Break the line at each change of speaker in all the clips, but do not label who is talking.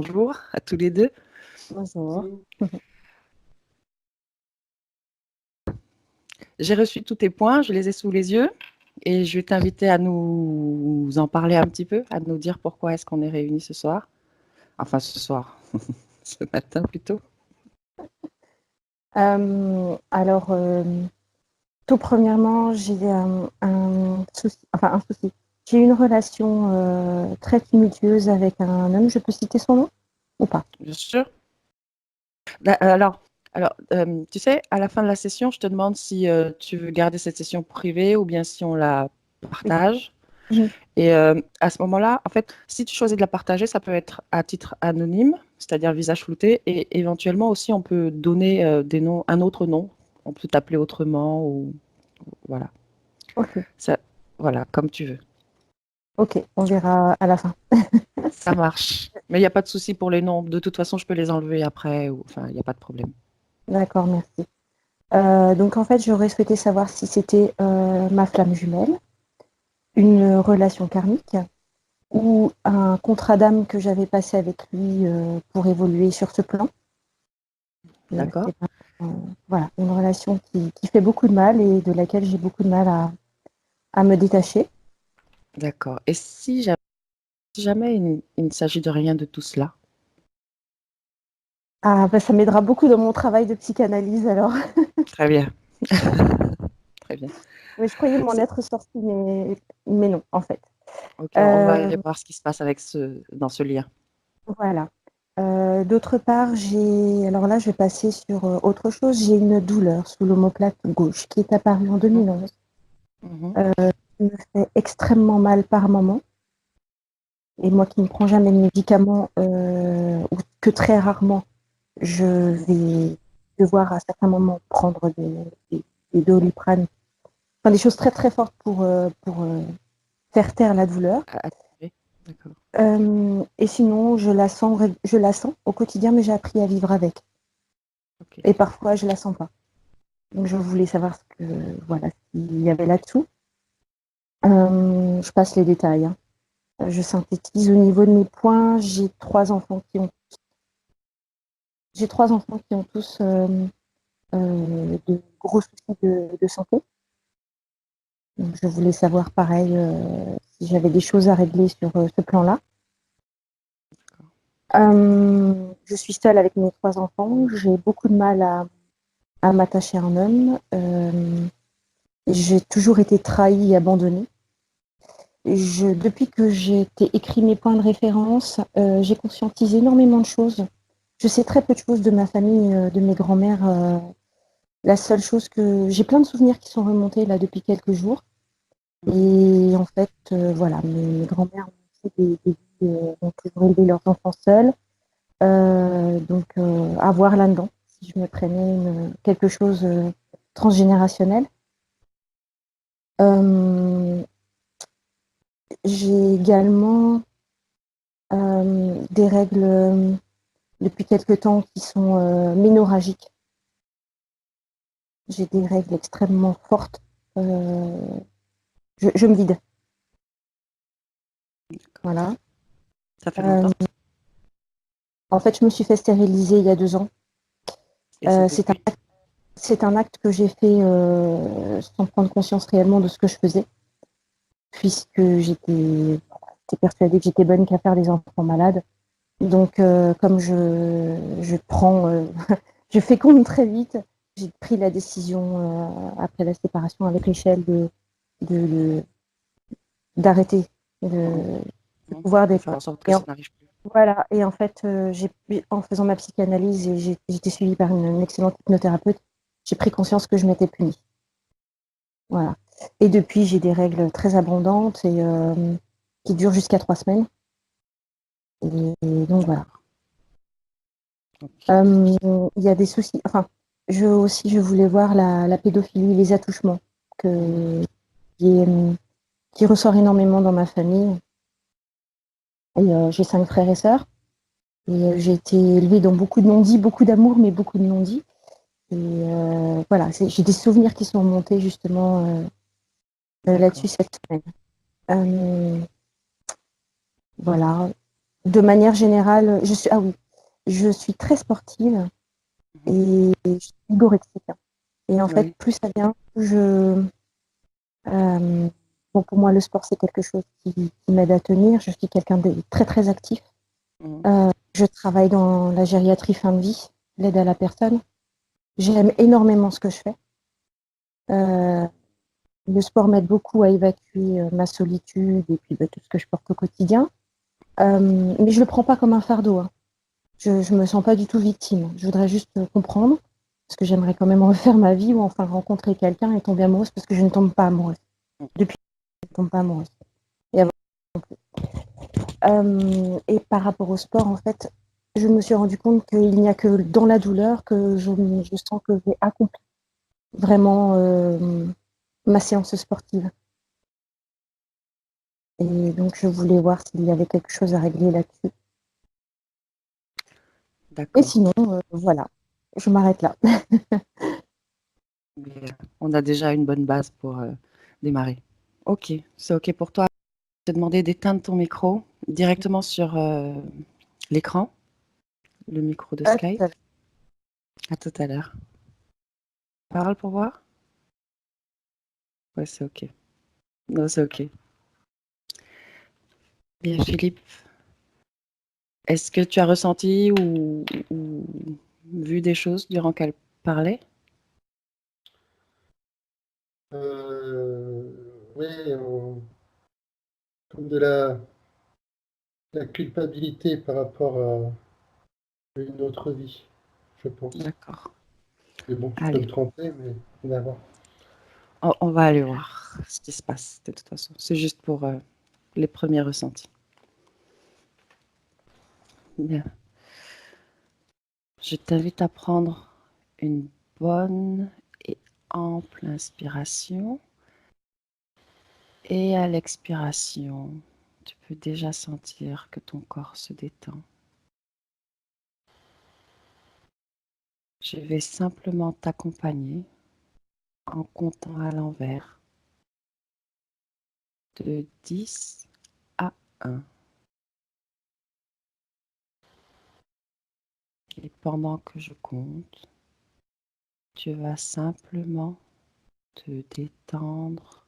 bonjour à tous les deux.
Bonjour.
J'ai reçu tous tes points, je les ai sous les yeux et je vais t'inviter à nous en parler un petit peu, à nous dire pourquoi est-ce qu'on est réunis ce soir. Enfin, ce soir, ce matin plutôt.
Alors, tout premièrement, j'ai un souci, enfin un souci. J'ai une relation très tumultueuse avec un homme. Je peux citer son nom ou pas?
Bien sûr. Alors, tu sais, à la fin de la session, je te demande si tu veux garder cette session privée ou bien si on la
Oui.
partage.
Mhm.
Et à ce moment-là, en fait, si tu choisis de la partager, ça peut être à titre anonyme, c'est-à-dire visage flouté, et éventuellement aussi, on peut donner des noms, un autre nom. On peut t'appeler autrement, ou voilà.
Ok,
Ça, voilà, comme tu veux.
ok, on verra à la fin.
Ça marche. Mais il n'y a pas de souci pour les noms. De toute façon, je peux les enlever après. Enfin, il n'y a pas de problème.
D'accord, merci. Donc en fait, j'aurais souhaité savoir si c'était ma flamme jumelle, une relation karmique ou un contrat d'âme que j'avais passé avec lui pour évoluer sur ce plan.
D'accord?
C'est pas, voilà, une relation qui fait beaucoup de mal et de laquelle j'ai beaucoup de mal à me détacher.
D'accord. Et si jamais il ne s'agit de rien de tout cela?
Ah, bah, ça m'aidera beaucoup dans mon travail de psychanalyse alors.
Très bien. Très bien.
Mais je croyais m'en
C'est-
être sortie, mais non, en fait.
Ok, on va
Euh,
aller voir ce qui se passe avec dans ce lien.
voilà. D'autre part, alors là, je vais passer sur autre chose. J'ai une douleur sous l'omoplate gauche qui est apparue en
Mhm.
2011.
Mhm.
Qui me fait extrêmement mal par moment. Et moi qui ne prends jamais de médicaments, ou que très rarement, je vais devoir à certains moments prendre des Doliprane, enfin des choses très très fortes pour faire taire la douleur.
Activé. D'accord.
Et sinon, je la sens au quotidien, mais j'ai appris à vivre avec.
Ok.
Et parfois, je la sens pas. Donc, je voulais savoir voilà, ce qu'il y avait là-dessous. Je passe les détails, hein. Je synthétise au niveau de mes points. J'ai trois enfants qui ont tous de gros soucis de santé. Donc, je voulais savoir pareil si j'avais des choses à régler sur ce plan-là. Je suis seule avec mes trois enfants. J'ai beaucoup de mal à m'attacher à un homme. J'ai toujours été trahie et abandonnée. Depuis que j'ai écrit mes points de référence, j'ai conscientisé énormément de choses. Je sais très peu de choses de ma famille, de mes grands-mères. La seule chose que j'ai plein de souvenirs qui sont remontés là depuis quelques jours.
Mhm.
Et en fait, voilà, mes grands-mères ont aussi des vies, ont toujours élevé leurs enfants seuls. Donc, à voir là-dedans, si je me prenais quelque chose transgénérationnel. Euh, j'ai également des règles depuis quelque temps qui sont ménorragiques. J'ai des règles extrêmement fortes. Euh, je me vide.
D'accord.
Voilà.
Ça fait
Euh,
longtemps?
En fait, je me suis fait stériliser il y a 2 ans.
Et c'est
C'est un,
depuis?
c'est un acte que j'ai fait sans prendre conscience réellement de ce que je faisais, puisque j'étais persuadée que j'étais bonne qu'à faire des enfants malades. Donc, comme je prends, je féconde très vite, j'ai pris la décision, après la séparation avec Michel, de, de- d'arrêter de
Mhm.
pouvoir
De
des
faire en sorte que
et
ça n'arrive plus.
voilà. Et en fait, en faisant ma psychanalyse, et j'ai été suivie par une excellente hypnothérapeute, j'ai pris conscience que je m'étais punie. Voilà. Et depuis, j'ai des règles très abondantes et qui durent jusqu'à 3 semaines. Et donc voilà.
D'accord. Ok.
Il y a des soucis. Enfin, je voulais voir la pédophilie, les attouchements,
Mhm.
qui, est, qui ressort énormément dans ma famille. Et j'ai 5 frères et sœurs. Et j'ai été élevée dans beaucoup de non-dits, beaucoup d'amour, mais beaucoup de non-dits. Et voilà, j'ai des souvenirs qui sont remontés justement là-dessus
D'accord.
cette semaine. Euh, voilà. de manière générale, ah oui, je suis très sportive
Mhm.
et je suis hyporexique. Et en fait,
Oui.
plus ça vient, euh, bon, pour moi, le sport, c'est quelque chose qui m'aide à tenir. Je suis quelqu'un de très, très actif.
Mhm.
Je travaille dans la gériatrie fin de vie, l'aide à la personne. J'aime énormément ce que je fais. Euh, le sport m'aide beaucoup à évacuer ma solitude et puis tout ce que je porte au quotidien. Mais je ne le prends pas comme un fardeau, hein. Je ne me sens pas du tout victime. Je voudrais juste comprendre, parce que j'aimerais quand même refaire ma vie ou enfin rencontrer quelqu'un et tomber amoureuse, parce que je ne tombe pas amoureuse. Depuis, je ne tombe pas amoureuse. Et, et par rapport au sport, en fait, je me suis rendu compte qu'il n'y a que dans la douleur que je sens que j'ai accompli vraiment ma séance sportive. Et donc, je voulais voir s'il y avait quelque chose à régler là-dessus. Et
D'accord.
sinon, voilà, je m'arrête là.
Mais, on a déjà une bonne base pour démarrer. Ok, c'est ok pour toi. Je vais te demander d'éteindre ton micro directement sur l'écran, le micro de
À tout
Skype.
à l'heure.
À tout à l'heure. Parle pour voir? Ouais, c'est ok. Non, c'est ok. Bien, Philippe, est-ce que tu as ressenti ou vu des choses durant qu'elle parlait?
Oui, comme de la culpabilité par rapport à une autre vie, je pense.
D'accord.
Mais bon, je peux me
Allez,
tromper, mais on va voir.
on va aller voir ce qui se passe de toute façon. C'est juste pour les premiers ressentis. Bien. Je t'invite à prendre une bonne et ample inspiration. Et à l'expiration, tu peux déjà sentir que ton corps se détend. Je vais simplement t'accompagner en comptant à l'envers de 10 à 1. Et pendant que je compte, tu vas simplement te détendre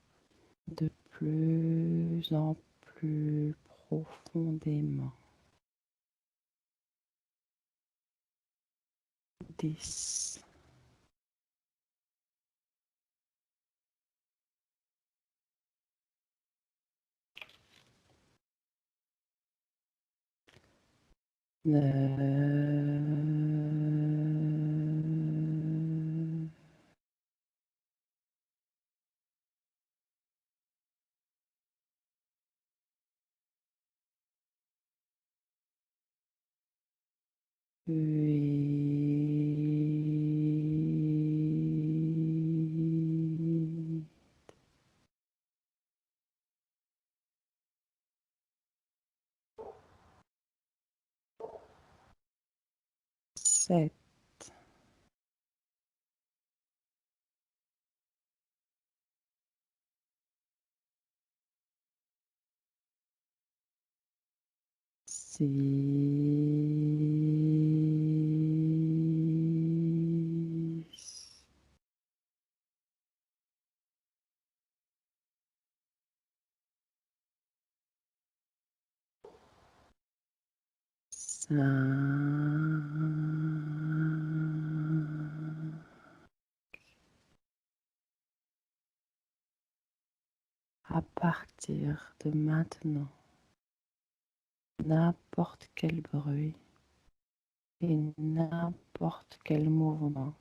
de plus en plus profondément. 10, 9, 8, 7, 6, 5. À partir de maintenant, n'importe quel bruit et n'importe quel mouvement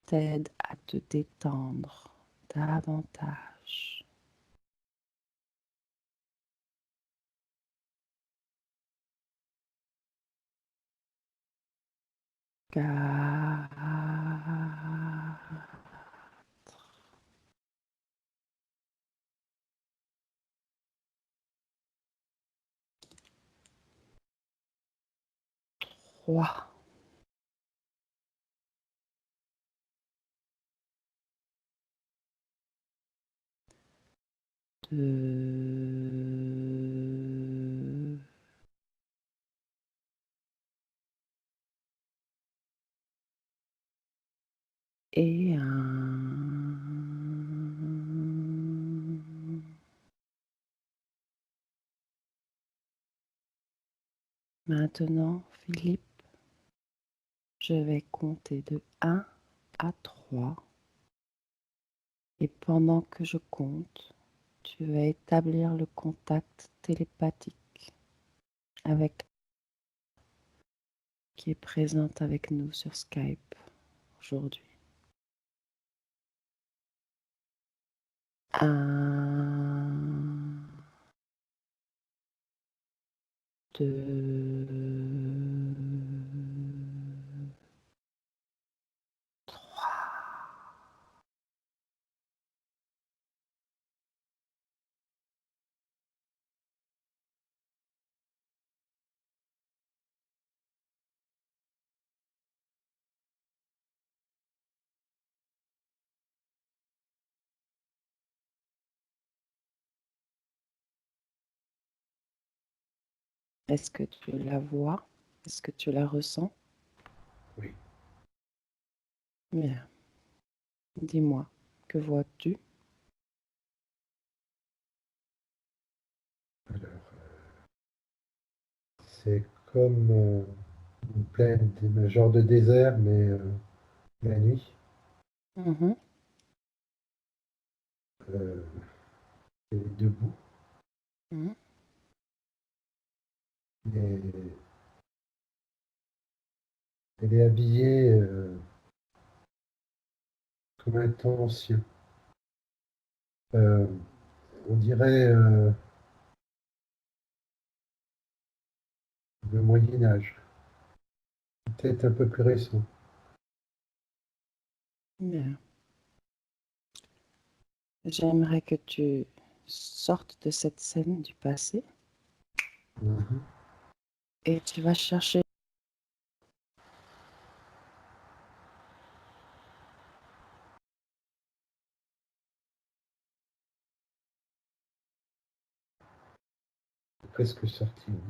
t'aide à te détendre davantage. Quatre, 3, 2, Et maintenant, Philippe, je vais compter de 1 à 3. Et pendant que je compte, tu vas établir le contact télépathique avec qui est présente avec nous sur Skype aujourd'hui. 1, 2, 3. Est-ce que tu la vois? Est-ce que tu la ressens?
Oui.
Bien. Dis-moi, que vois-tu?
Alors, c'est comme une plaine, un genre de désert, mais la nuit.
Mhm.
Euh, elle est debout.
Mhm.
Et elle est habillée comme un temps ancien. Euh, on dirait le Moyen Âge, peut-être un peu plus récent.
Bien. J'aimerais que tu sortes de cette scène du passé
Mhm.
et tu vas chercher.
Presque sorti, oui.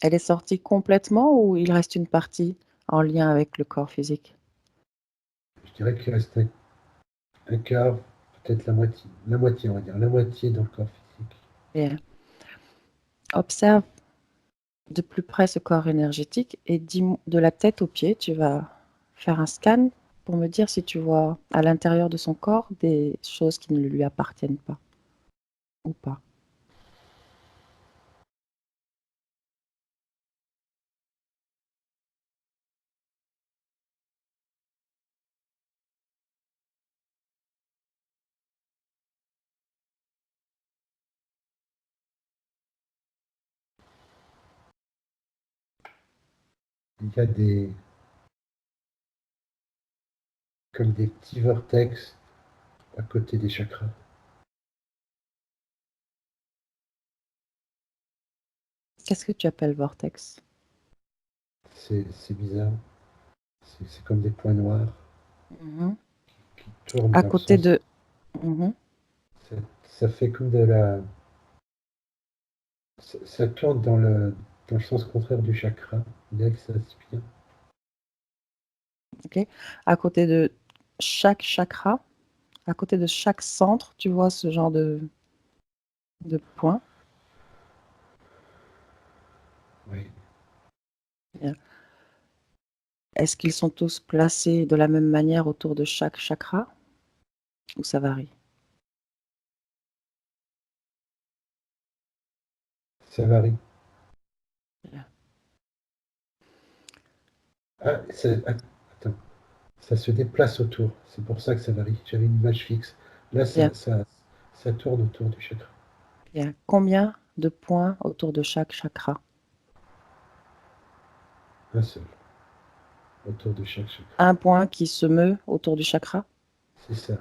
Elle est sortie complètement ou il reste une partie en lien avec le corps physique?
Je dirais qu'il reste un quart, peut-être la moitié, on va dire, la moitié dans le corps physique.
Bien. Observe de plus près ce corps énergétique et de la tête aux pieds, tu vas faire un scan pour me dire si tu vois à l'intérieur de son corps des choses qui ne lui appartiennent pas ou pas.
Il y a comme des petits vortex à côté des chakras.
Qu'est-ce que tu appelles vortex?
C'est bizarre. C'est comme des points noirs
Mhm.
qui tournent
À
dans le
côté
sens.
de... Mhm.
Ça, ça fait comme de la. Ça tourne dans le sens contraire du chakra. On dirait que ça aspire.
Ok. À côté de chaque chakra, à côté de chaque centre, tu vois ce genre de points.
Oui.
Bien. Est-ce qu'ils sont tous placés de la même manière autour de chaque chakra ou ça varie?
Ça varie.
Bien.
Attends. Ça se déplace autour. C'est pour ça que ça varie. J'avais une image fixe. Là,
Bien.
ça tourne autour du chakra.
Bien. Combien de points autour de chaque chakra?
Un seul. Autour de chaque chakra.
Un point qui se meut autour du chakra?
C'est ça.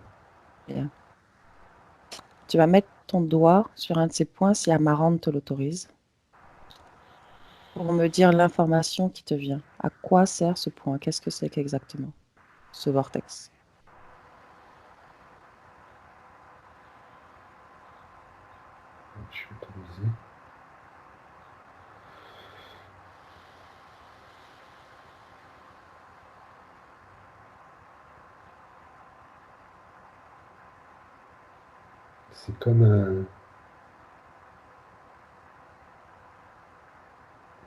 Bien. Tu vas mettre ton doigt sur un de ces points si Amarante te l'autorise pour me dire l'information qui te vient. À quoi sert ce point? Qu'est-ce que c'est qu'exactement ce vortex?
Je suis autorisé. C'est comme un...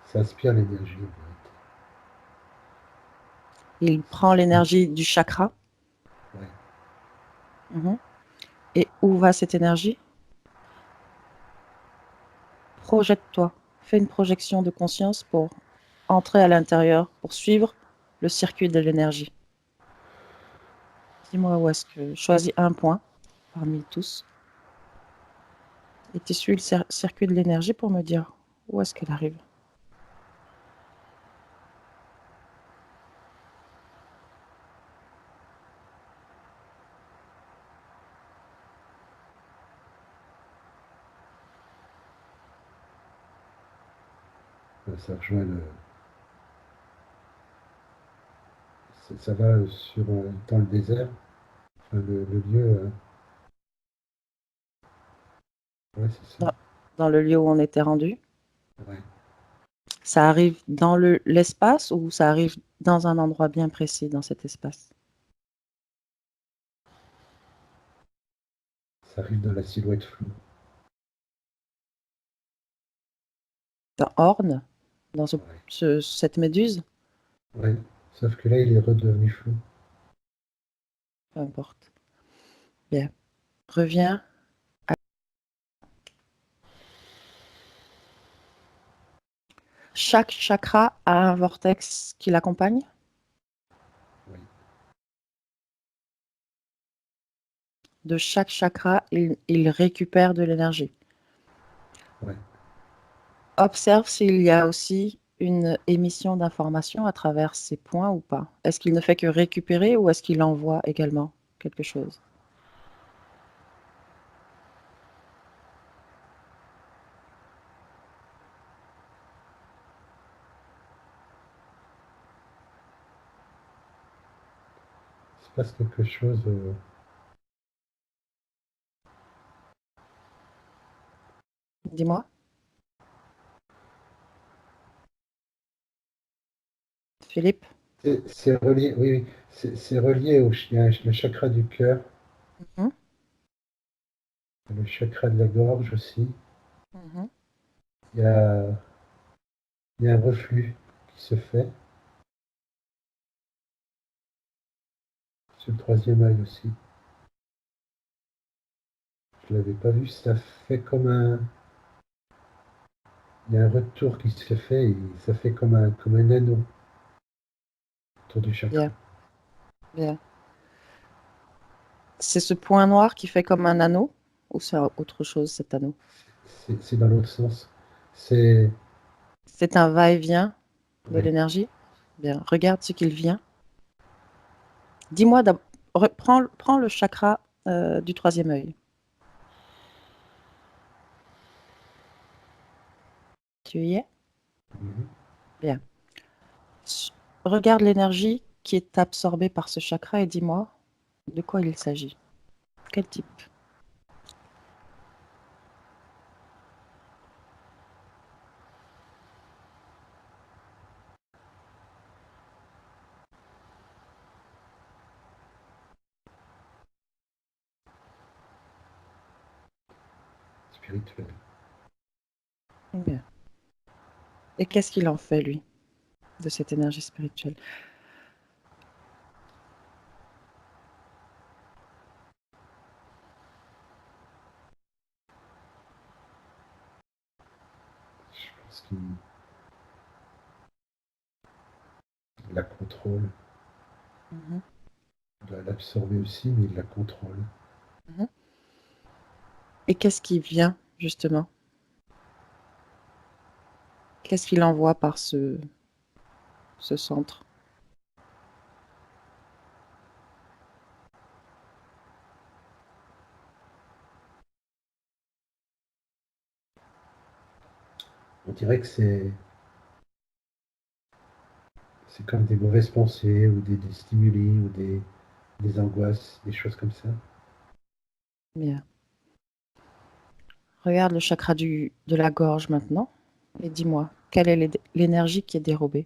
Ça aspire l'énergie, en vérité.
Il prend l'énergie du chakra.
Ouais.
Mhm. Et où va cette énergie? Projette-toi. Fais une projection de conscience pour entrer à l'intérieur, pour suivre le circuit de l'énergie. Dis-moi où est-ce que... Choisis un point parmi tous. Et tu suis le circuit de l'énergie pour me dire où est-ce qu'elle arrive.
Ça rejoint le... Ça va sur, dans le désert. Enfin, le lieu... Ouais, c'est ça.
Dans le lieu où on était rendu.
Ouais.
Ça arrive dans l'espace ou ça arrive dans un endroit bien précis dans cet espace?
Ça arrive dans la silhouette floue.
Dans Horn? Dans
Ouais.
cette méduse?
Ouais. Sauf que là, il est redevenu flou.
Peu importe. Bien. Reviens. Chaque chakra a un vortex qui l'accompagne.
Oui.
De chaque chakra, il récupère de l'énergie.
Ouais.
Observe s'il y a aussi une émission d'information à travers ces points ou pas. Est-ce qu'il ne fait que récupérer ou est-ce qu'il envoie également quelque chose?
Il se passe quelque chose...
Dis-moi, Philippe.
C'est relié, oui, oui. C'est relié au il y a le chakra du cœur,
Mhm,
le chakra de la gorge aussi.
mhm.
Il y a, il y a un reflux qui se fait sur le troisième œil aussi. Je ne l'avais pas vu, ça fait comme un... Il y a un retour qui se fait et ça fait comme un anneau autour du chakra.
Bien, bien. C'est ce point noir qui fait comme un anneau ou c'est autre chose cet anneau?
C'est dans l'autre sens. C'est...
C'est un va-et-vient de
Ouais.
l'énergie? Bien, regarde ce qu'il vient. Dis-moi, prends le chakra du troisième œil. Tu y es?
Mhm.
Bien. Regarde l'énergie qui est absorbée par ce chakra et dis-moi de quoi il s'agit. Quel type?
Spirituel.
Bien. Et qu'est-ce qu'il en fait, lui, de cette énergie spirituelle?
Je pense qu'il la contrôle.
Mhm,
Il doit l'absorber aussi, mais il la contrôle.
mhm. Et qu'est-ce qui vient, justement? Qu'est-ce qu'il envoie par ce centre?
On dirait que c'est comme des mauvaises pensées ou des stimuli ou des angoisses, des choses comme ça.
Bien. Regarde le chakra de la gorge maintenant et dis-moi, quelle est l'énergie qui est dérobée?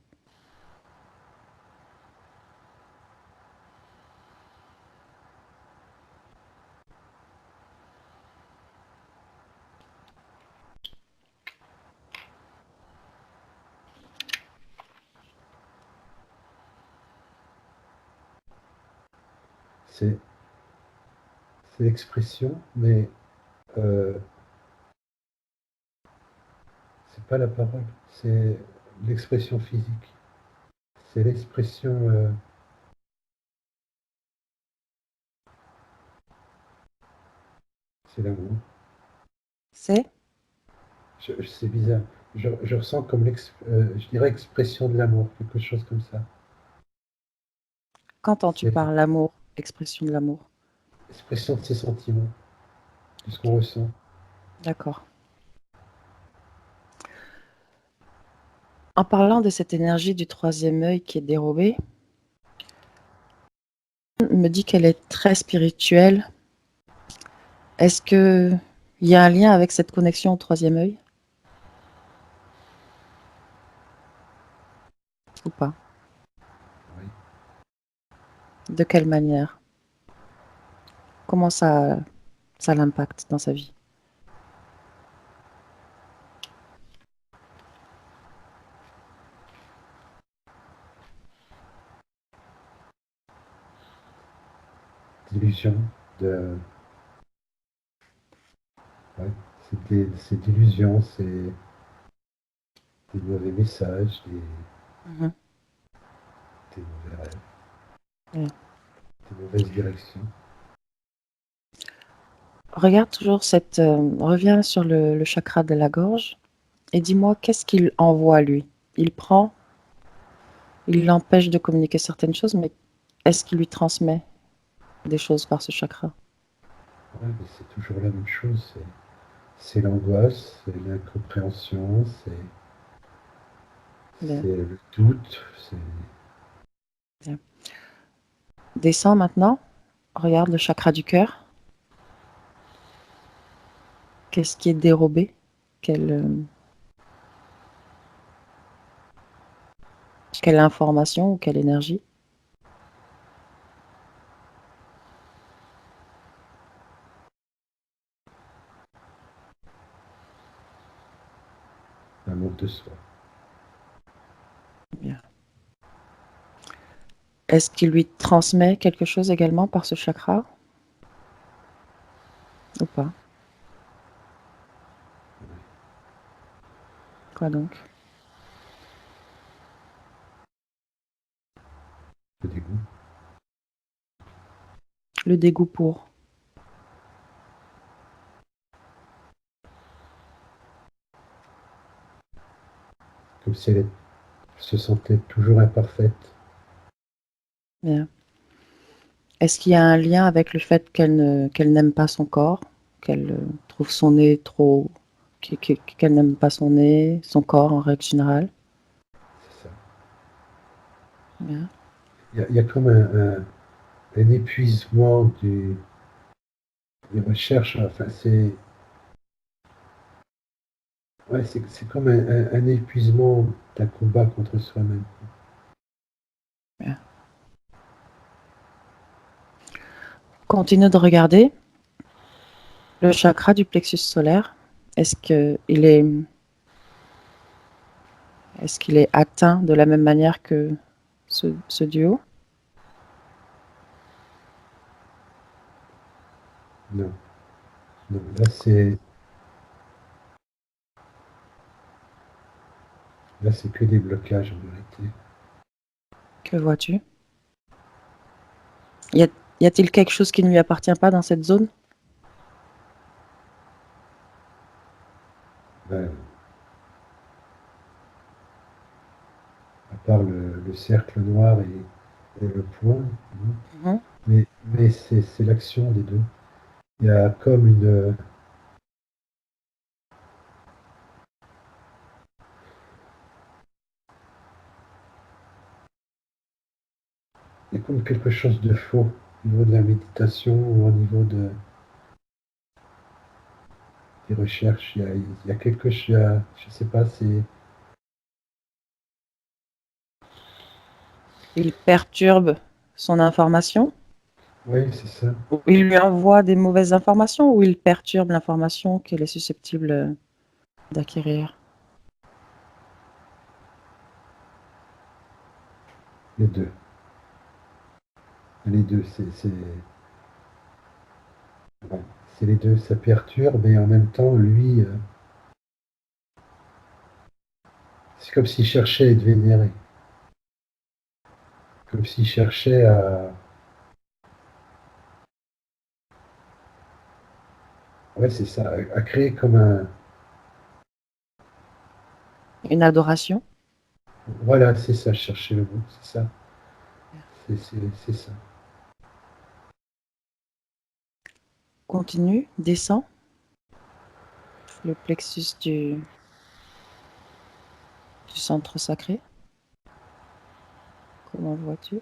c'est l'expression, mais c'est pas la parole, c'est l'expression physique. C'est l'expression, c'est l'amour.
C'est
C'est bizarre. Je ressens comme, je dirais, expression de l'amour, quelque chose comme ça.
Qu'entends-tu
C'est
par l'amour, expression de l'amour?
l'expression de ses sentiments, de ce qu'on ressent.
D'accord. En parlant de cette énergie du troisième œil qui est dérobée, on me dit qu'elle est très spirituelle. Est-ce qu'il y a un lien avec cette connexion au troisième œil ou pas?
Oui.
De quelle manière? Comment ça l'impacte dans sa vie?
D'illusion, de, ouais, c'est d'illusion, c'est des mauvais messages,
Mhm.
des mauvais rêves,
Ouais.
des mauvaises directions.
Regarde toujours reviens sur le chakra de la gorge et dis-moi qu'est-ce qu'il envoie lui. Il prend, il l'empêche de communiquer certaines choses, mais est-ce qu'il lui transmet des choses par ce chakra?
Ouais, mais c'est toujours la même chose. C'est l'angoisse, c'est l'incompréhension,
Bien,
c'est le doute. C'est
bien. Descends maintenant, regarde le chakra du cœur. Qu'est-ce qui est dérobé? Quelle, quelle information ou quelle énergie?
l'amour de soi.
Bien. Est-ce qu'il lui transmet quelque chose également par ce chakra ou pas? Quoi donc?
Le dégoût.
Le dégoût pour.
Comme si elle se sentait toujours imparfaite.
Bien. Est-ce qu'il y a un lien avec le fait qu'elle n'aime pas son corps, qu'elle trouve son nez trop, qu'elle n'aime pas son nez, son corps en règle générale?
C'est ça.
Bien.
Il y a comme un épuisement des recherches. Enfin, ouais, c'est comme un épuisement d'un combat contre soi-même.
Bien. Continue de regarder le chakra du plexus solaire. Est-ce qu'il est atteint de la même manière que ce duo?
Non, non, là, c'est que des blocages en vérité.
Que vois-tu? Y a, y a-t-il quelque chose qui ne lui appartient pas dans cette zone?
Ben, à part le cercle noir et le point, non.
Mhm.
Mais c'est l'action des deux. Il y a comme il y a comme quelque chose de faux au niveau de la méditation ou au niveau des recherches. Il y a quelque chose, je sais pas, c'est
Il perturbe son information?
oui, c'est ça.
Ou il lui envoie des mauvaises informations ou il perturbe l'information qu'elle est susceptible d'acquérir?
Les deux. Les deux, c'est les deux, ça perturbe, et en même temps, lui, c'est comme s'il cherchait à être vénéré. Comme s'il cherchait à... Ouais, c'est ça, à créer comme un...
Une adoration.
Voilà, c'est ça, je cherchais le mot, c'est ça. C'est ça.
Continue, descend le plexus du centre sacré. Comment vois-tu?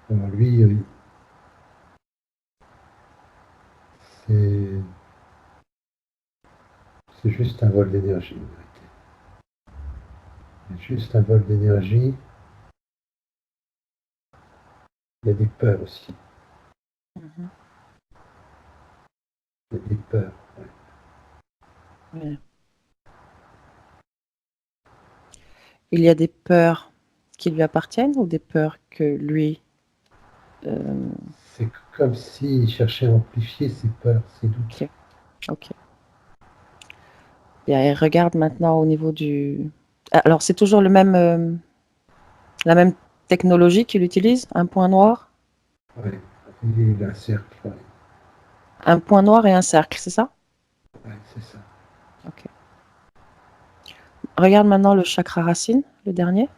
Alors lui, c'est c'est juste un vol d'énergie, en vérité. C'est juste un vol d'énergie. Il y a des peurs aussi.
Mhm.
Il y a des peurs. Ouais.
Ouais. Il y a des peurs qui lui appartiennent ou des peurs que lui...
C'est comme s'il cherchait à amplifier ses peurs, ses doutes.
Ok, ok. Et regarde maintenant au niveau du... Alors, c'est toujours la même technologie qu'il utilise, un point noir?
Ouais. Il a un cercle. Ouais.
Un point noir et un cercle, c'est ça?
Ouais, c'est ça.
Ok. Regarde maintenant le chakra racine, le dernier.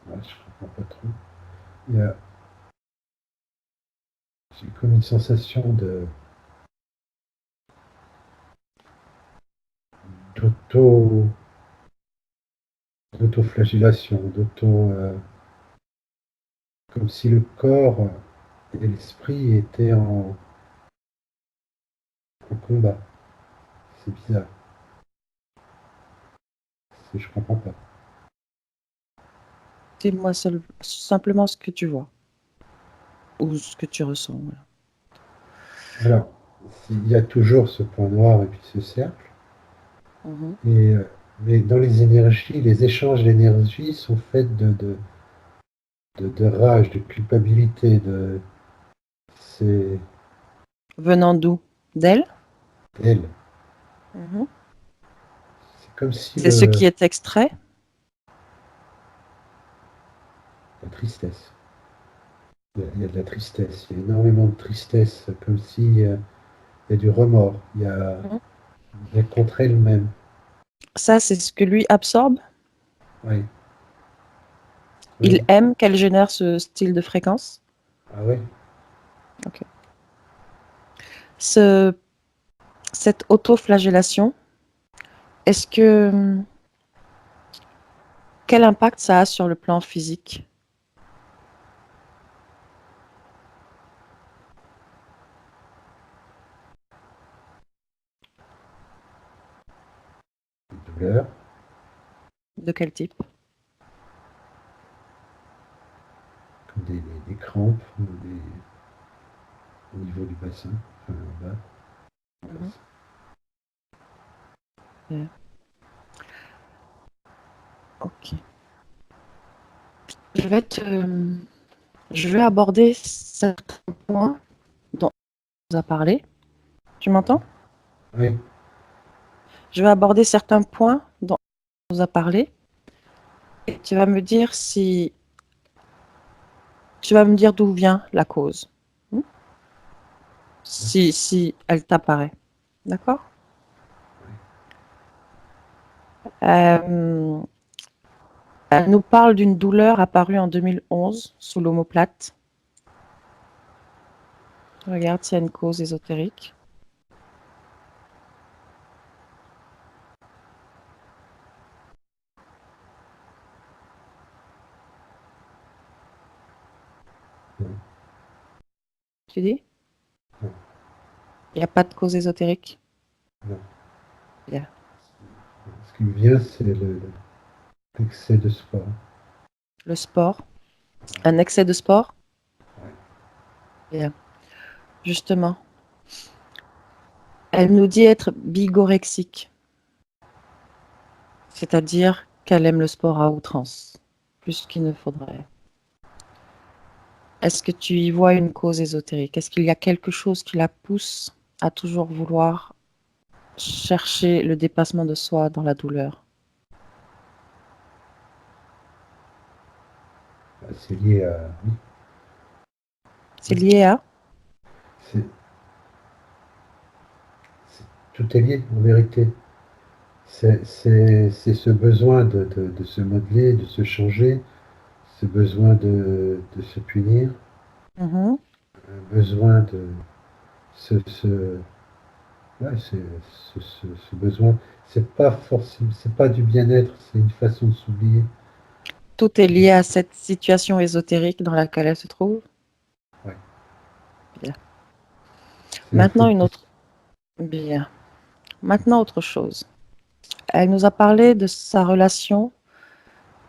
Ouais, je comprends pas trop. Il y a, j'ai comme une sensation de d'auto d'auto-flagellation, comme si le corps et l'esprit étaient en combat. C'est bizarre. Je comprends pas.
Dis-moi simplement ce que tu vois ou ce que tu ressens. Voilà.
Alors, il y a toujours ce point noir et puis ce cercle,
Mhm.
et, mais dans les énergies, les échanges d'énergie sont faits de rage, de culpabilité, c'est
Venant d'où? D'elle?
elle.
Mhm.
C'est comme si
C'est ce qui est extrait?
la tristesse. Il y a de la tristesse, il y a énormément de tristesse, comme si il y a du remords,
Mhm.
il y a contre elle-même.
Ça, c'est ce que lui absorbe.
Oui,
Il
oui.
aime qu'elle génère ce style de fréquence.
Ah ouais.
Ok. Ce, cette autoflagellation, est-ce que quel impact ça a sur le plan physique?
Des douleurs,
De quel type?
comme des crampes au niveau du bassin, enfin en bas du
Mhm.
bassin.
Yeah. Ok. Je vais je vais aborder certains points dont on nous a parlé. Tu m'entends?
Oui,
Je vais aborder certains points dont on nous a parlé et tu vas me dire si tu vas me dire d'où vient la cause. Hmm. Si elle t'apparaît. D'accord? Euh, Elle nous parle d'une douleur apparue en 2011 sous l'omoplate. Regarde s'il y a une cause ésotérique.
non,
tu dis?
Non.
Il n'y a pas de cause ésotérique?
Non.
Bien.
Ce qui me vient, c'est l'excès de sport.
Le sport? Un excès de sport?
Ouais.
Bien. Justement, elle nous dit être bigorexique, c'est-à-dire qu'elle aime le sport à outrance, plus qu'il ne faudrait. Est-ce que tu y vois une cause ésotérique? Est-ce qu'il y a quelque chose qui la pousse à toujours vouloir chercher le dépassement de soi dans la douleur?
C'est lié à... Oui,
C'est lié à?
c'est, tout est lié, en vérité. C'est ce besoin de se modeler, de se changer, ce besoin de se punir,
Mhm.
un besoin de ce, ouais, ce besoin. C'est pas forcément, c'est pas du bien-être, c'est une façon de s'oublier.
Tout est lié à cette situation ésotérique dans laquelle elle se trouve?
Ouais.
Bien.
C'est un
Maintenant,
peu
une
plus.
autre. Bien. Maintenant, autre chose. Elle nous a parlé de sa relation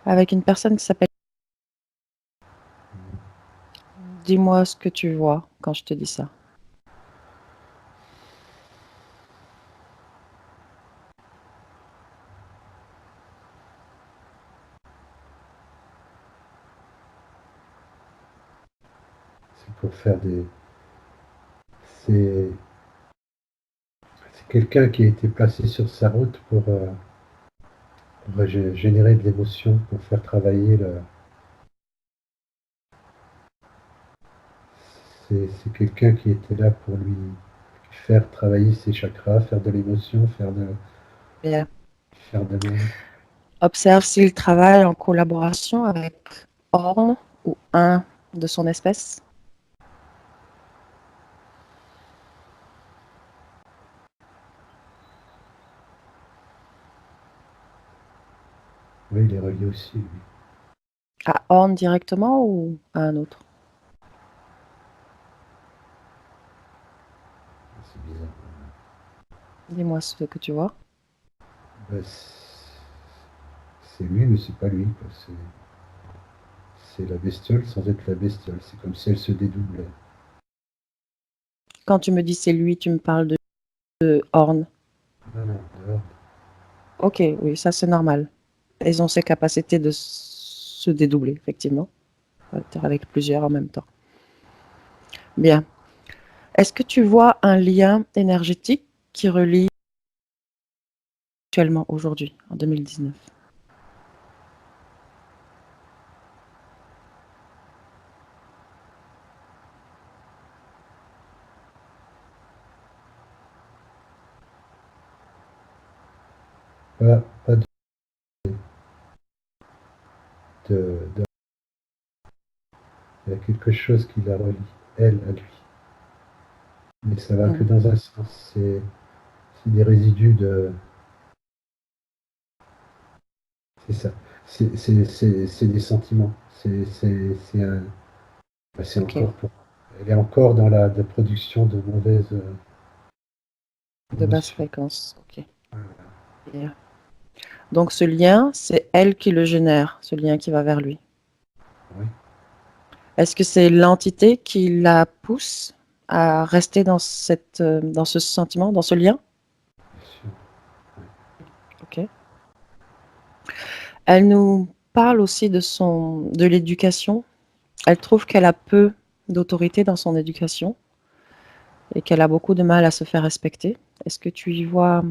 avec une personne qui s'appelle. Dis-moi ce que tu vois quand je te dis ça.
C'est pour faire des. C'est c'est quelqu'un qui a été placé sur sa route pour générer de l'émotion, pour faire travailler le. C'est quelqu'un qui était là pour lui faire travailler ses chakras, faire de l'émotion,
Bien.
faire de même.
Observe s'il travaille en collaboration avec Orne ou un de son espèce.
Oui, il est relié aussi, lui.
À Orne directement ou à un autre?
C'est bizarre.
Dis-moi ce que tu vois.
Ben, c'est lui, mais c'est pas lui, quoi. C'est la bestiole sans être la bestiole. C'est comme si elle se dédoublait.
Quand tu me dis c'est lui, tu me parles de Orne.
Non, non, dehors.
Ok, oui, ça c'est normal. Ils ont ces capacités de se dédoubler, effectivement. Être avec plusieurs en même temps. Bien. Est-ce que tu vois un lien énergétique qui relie actuellement, aujourd'hui, en 2019?
Pas de- il y a quelque chose qui la relie, elle, à lui. Mais ça va que
Mhm.
dans un sens. C'est des résidus de. C'est ça. C'est des sentiments. C'est un. Bah, c'est
Ok,
encore pour. Elle est encore dans la production de mauvaises
de basse
émotions.
fréquence. Ok. Bien. Donc ce lien, c'est elle qui le génère, ce lien qui va vers lui.
Oui,
Est-ce que c'est l'entité qui la pousse à rester dans dans ce sentiment, dans ce lien?
bien sûr.
Ok. Elle nous parle aussi de l'éducation. Elle trouve qu'elle a peu d'autorité dans son éducation et qu'elle a beaucoup de mal à se faire respecter. Est-ce que tu y vois,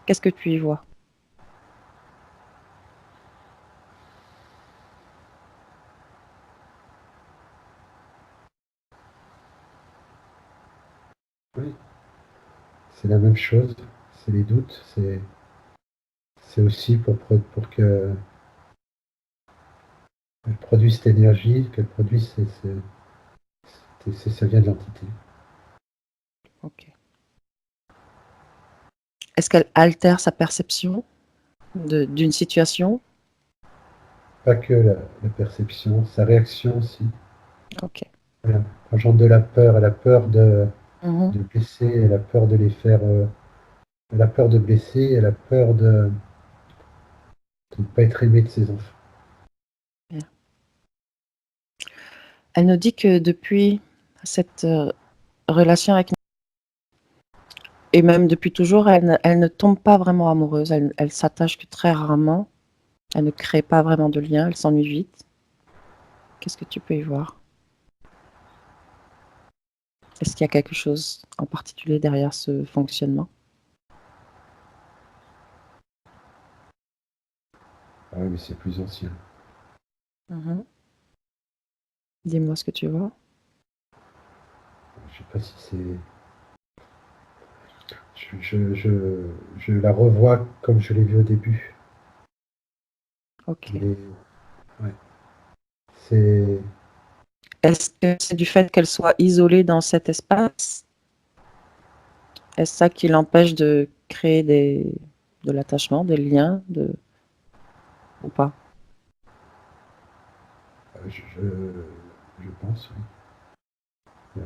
qu'est-ce que tu y vois?
Oui, c'est la même chose. C'est les doutes. C'est aussi pour qu'elle produise cette énergie, qu'elle produise. Ça vient de l'entité.
Ok. Est-ce qu'elle altère sa perception d'une situation?
Pas que la perception, sa réaction aussi.
Ok.
Voilà. Engendre de la peur, elle a peur
Mhm.
de blesser, elle a peur de les faire, elle a peur de blesser, elle a peur de ne pas être aimée de ses enfants.
Bien. Elle nous dit que depuis cette relation avec et même depuis toujours, elle ne tombe pas vraiment amoureuse. Elle s'attache que très rarement. Elle ne crée pas vraiment de lien. Elle s'ennuie vite. Qu'est-ce que tu peux y voir? Est-ce qu'il y a quelque chose en particulier derrière ce fonctionnement?
Ah oui, mais c'est plus ancien.
Mhm. Dis-moi ce que tu vois.
Je sais pas si c'est. Je la revois comme je l'ai vue au début.
Ok.
Mais ouais, c'est.
Est-ce que c'est du fait qu'elle soit isolée dans cet espace? Est-ce ça qui l'empêche de créer de l'attachement, des liens, ou pas?
Je pense, oui.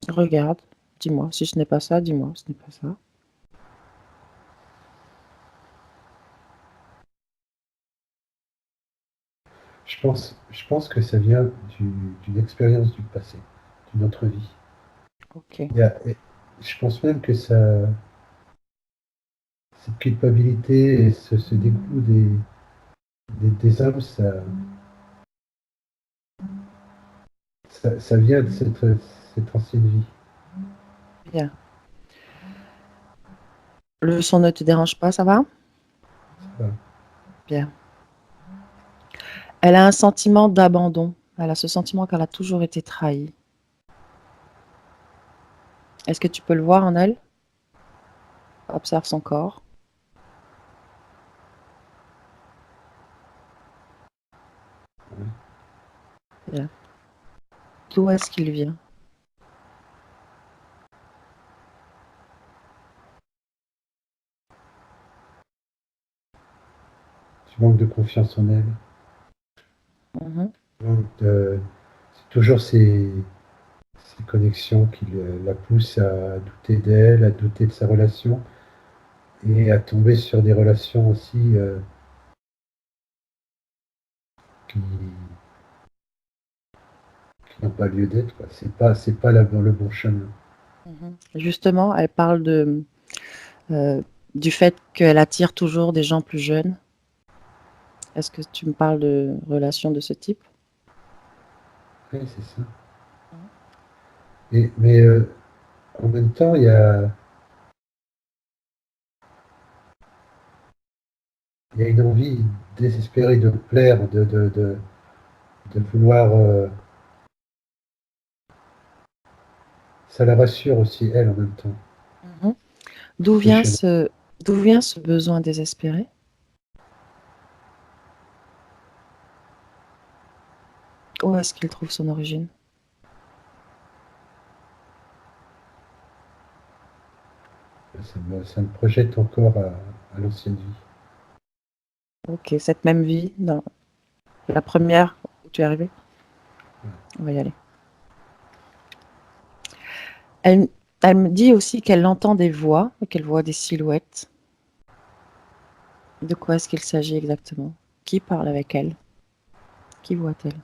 Regarde, dis-moi. Si ce n'est pas ça, dis-moi. Ce n'est pas ça.
Je pense que ça vient d'une expérience du passé, d'une autre vie.
Ok.
Et je pense même que cette culpabilité et ce dégoût des hommes, ça vient de cette ancienne vie.
Bien. Le son ne te dérange pas, ça va?
Ça,
Bien. Elle a un sentiment d'abandon. Elle a ce sentiment qu'elle a toujours été trahie. Est-ce que tu peux le voir en elle? Observe son corps.
ouais.
Bien. D'où est-ce qu'il vient?
Tu manques de confiance en elle.
Mhm.
C'est toujours ces connexions qui la poussent à douter d'elle, à douter de sa relation et à tomber sur des relations aussi qui n'ont pas lieu d'être, quoi. C'est pas le bon chemin.
Mhm. Justement, elle parle euh, du fait qu'elle attire toujours des gens plus jeunes. Est-ce que tu me parles de relations de ce type?
Oui, c'est ça.
Mhm.
Mais en même temps, il y a une envie désespérée de plaire, de vouloir. Ça la rassure aussi, elle, en même temps.
Mhm. D'où
C'est
vient
chez
ce, d'où vient ce besoin désespéré? Où est-ce qu'il trouve son origine?
ça me projette encore à l'ancienne vie.
Ok, cette même vie, dans la première où tu es arrivé? On va y aller. Elle, elle me dit aussi qu'elle entend des voix, et qu'elle voit des silhouettes. De quoi est-ce qu'il s'agit exactement? Qui parle avec elle? Qui voit-elle?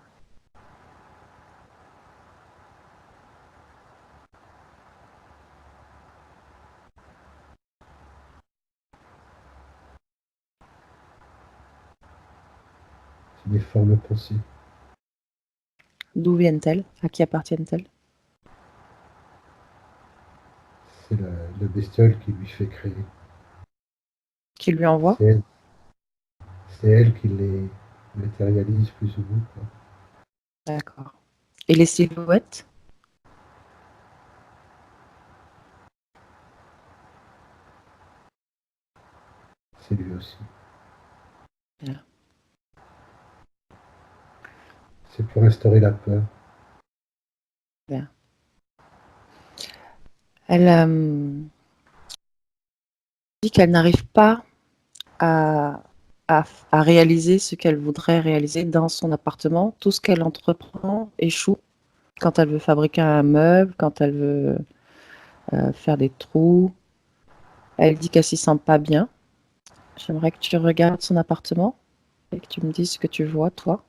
C'est des formes pensées.
D'où viennent-elles? À qui appartiennent-elles?
C'est la bestiole qui lui fait créer.
Qui lui envoie?
C'est elle, c'est elle qui les matérialise plus ou moins, quoi.
D'accord. Et les silhouettes?
C'est lui aussi.
Bien,
C'est pour instaurer la peur.
bien. Elle dit qu'elle n'arrive pas à, à réaliser ce qu'elle voudrait réaliser dans son appartement. Tout ce qu'elle entreprend échoue quand elle veut fabriquer un meuble, quand elle veut faire des trous. Elle dit qu'elle s'y sent pas bien. J'aimerais que tu regardes son appartement et que tu me dises ce que tu vois, toi.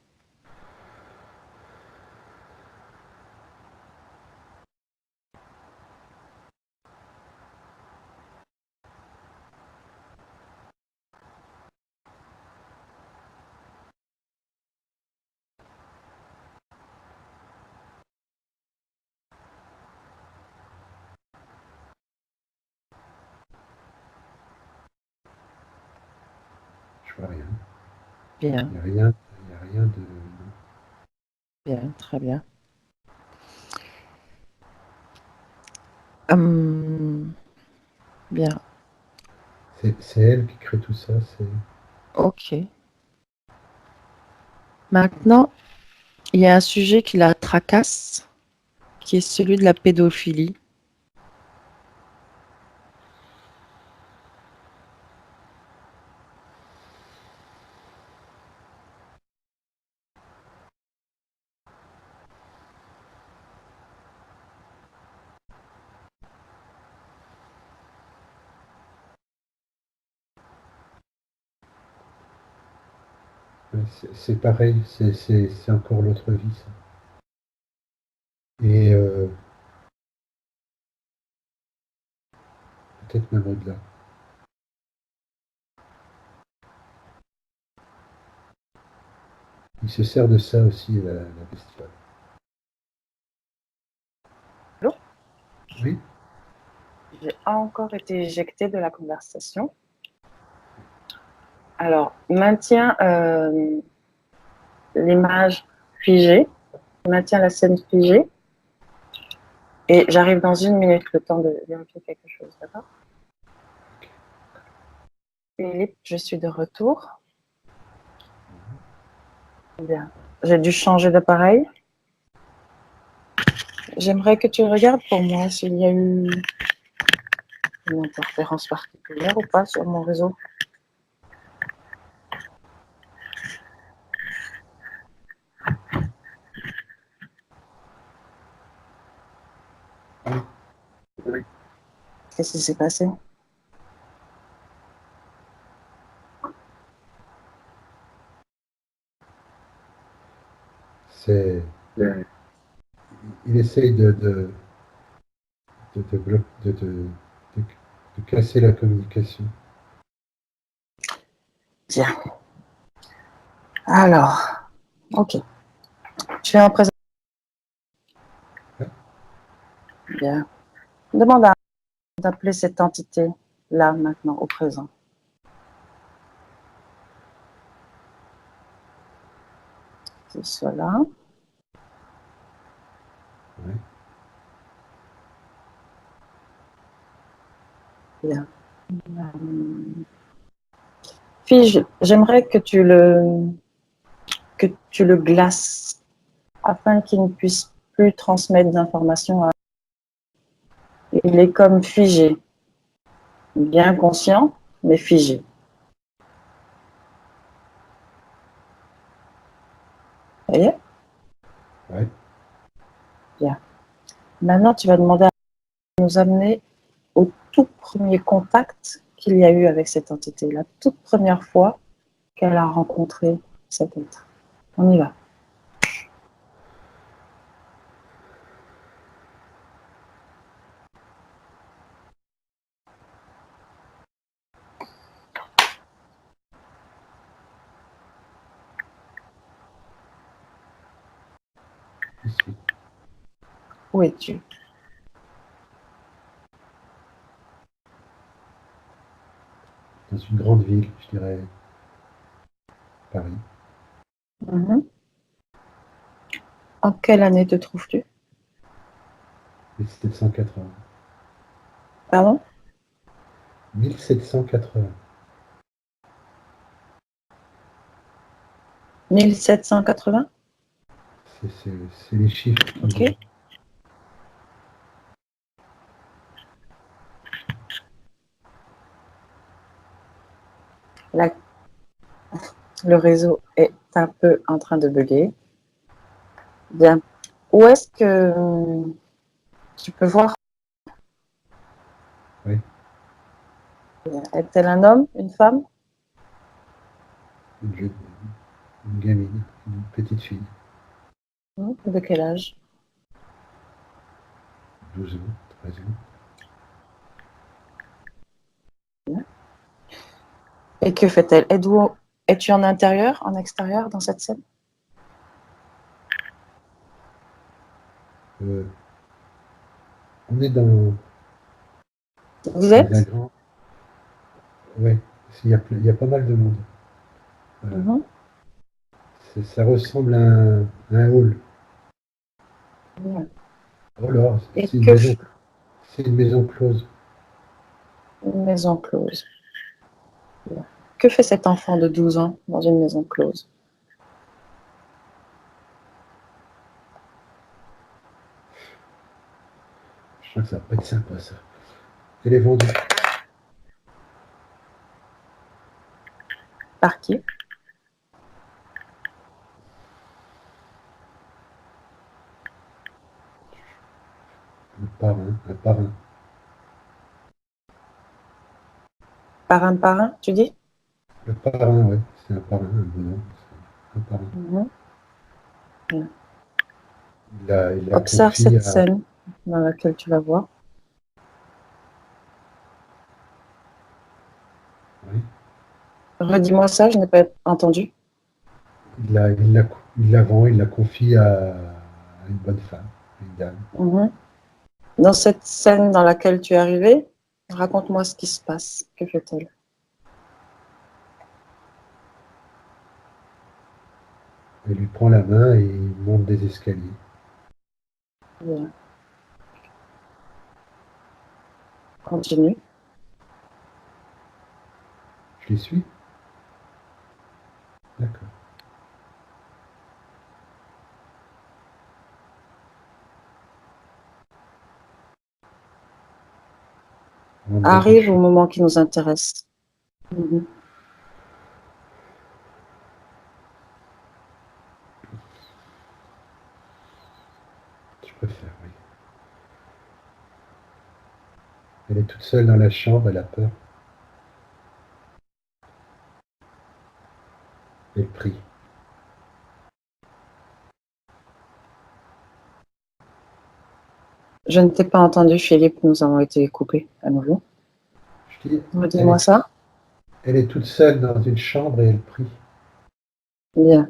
Je vois rien.
Bien,
Il n'y a rien, il y a rien de.
bien, très bien. Hum, bien,
C'est elle qui crée tout ça. C'est
ok. Maintenant, il y a un sujet qui la tracasse, qui est celui de la pédophilie.
ouais, c'est pareil. C'est encore l'autre vie, ça. Et peut-être même au-delà. Il se sert de ça aussi, la bestiole.
Allô.
Oui,
J'ai encore été éjectée de la conversation. Alors, maintient l'image figée, maintient la scène figée, et j'arrive dans 1 minute, le temps de vérifier quelque chose, d'accord? Philippe, je suis de retour. Bien. J'ai dû changer d'appareil. J'aimerais que tu regardes pour moi s'il y a eu une interférence particulière ou pas sur mon réseau. Qu'est-ce qui s'est passé?
c'est. Il essaye de casser la communication.
Bien. Alors, ok. Tu es en présence. Bien. Demande à d'appeler cette entité là, maintenant, au présent. C'est cela.
Ouais.
Bien. Fige, j'aimerais que tu le glaces afin qu'il ne puisse plus transmettre d'informations. Il est comme figé, bien conscient, mais figé. Vous voyez?
Ouais.
Bien. Maintenant, tu vas demander à nous amener au tout premier contact qu'il y a eu avec cette entité, la toute première fois qu'elle a rencontré cet être. On y va.
Ici.
Où es-tu?
Dans une grande ville, je dirais Paris.
Mhm. En quelle année te trouves-tu?
1780.
Pardon?
1780.
1780?
C'est les chiffres qui
Ok.
viennent.
La Le réseau est un peu en train de bugger. Bien. Où est-ce que tu peux voir?
Oui,
Est-elle un homme, une femme?
une, jeune- une gamine, une petite fille,
De quel âge?
12 ans, 13 ans.
Et que fait-elle? Es-tu en intérieur, en extérieur dans cette scène?
Euh, on est dans
Vous
un
êtes?
grand. Ouais, il y a pas mal de monde. Voilà.
Mhm.
Ça ressemble à un hall.
Bien.
Oh là,
Et que
c'est une maison close.
une maison close. Bien. Que fait cet enfant de 12 ans dans une maison close?
Je crois que ça va pas être sympa ça. Elle est vendue.
Par qui?
Un parrain.
Par un, tu dis?
Le parrain, ouais, c'est un parrain, un bonhomme. C'est un parrain.
Mhm. Bien.
Il la
Observe
confie
cette
à.
scène dans laquelle tu la vois.
Oui,
Redis-moi ça, je n'ai pas entendu.
il la vend, il la confie à une bonne femme, à une dame.
Mhm. Dans cette scène dans laquelle tu es arrivé, raconte-moi ce qui se passe. Que fait-elle?
Elle lui prend la main et il monte des escaliers.
Bien. Continue.
Je les suis. D'accord. On rentre dans une
Arrive au
chambre.
moment qui nous intéresse. Mhm.
Je préfère, oui. Elle est toute seule dans la chambre, elle a peur. Elle prie.
Je ne t'ai pas entendu, Philippe, nous avons été coupés à nouveau.
Je dis,
Redis-moi ça.
elle est toute seule dans une chambre et elle prie.
Bien.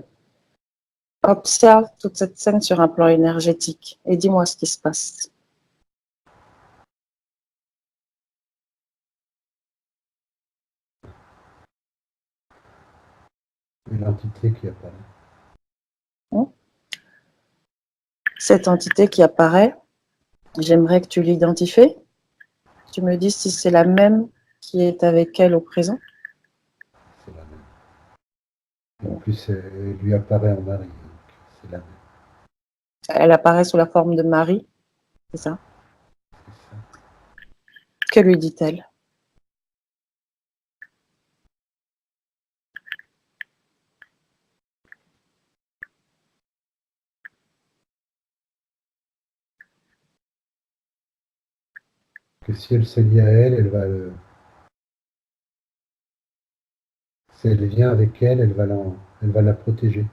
Observe toute cette scène sur un plan énergétique et dis-moi ce qui se passe.
Et l'entité qui apparaît.
Hein? Cette entité qui apparaît, j'aimerais que tu l'identifies. Tu me dis si c'est la même qui est avec elle au présent.
C'est la même. Et en plus, elle lui apparaît en mari. Donc c'est la même.
Elle apparaît sous la forme de Marie, c'est ça?
C'est ça.
Que lui dit-elle?
Que si elle se lie à elle, elle va le. Si elle vient avec elle, elle va la protéger.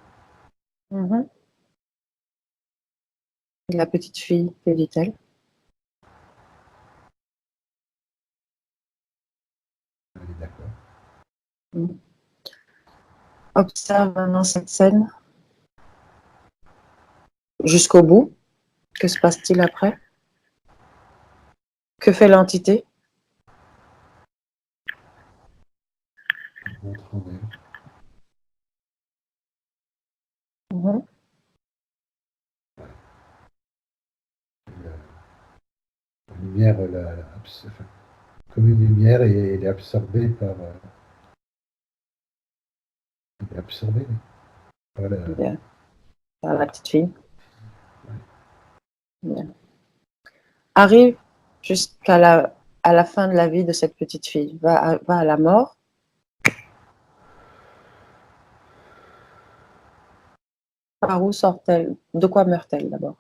Mhm. La petite fille, que dit-elle?
Elle est d'accord.
Mhm. Observe maintenant cette scène jusqu'au bout. Que se passe-t-il après? Que fait l'entité?
Elle rentre en elle.
Mhm.
La, la lumière, enfin, comme une lumière, et elle est absorbée par. Elle est absorbée, oui, par la.
Bien. Par la petite fille.
Ouais.
Bien. Arrive jusqu'à à la fin de la vie de cette petite fille. Va à la mort. Par où sort-elle? De quoi meurt-elle d'abord?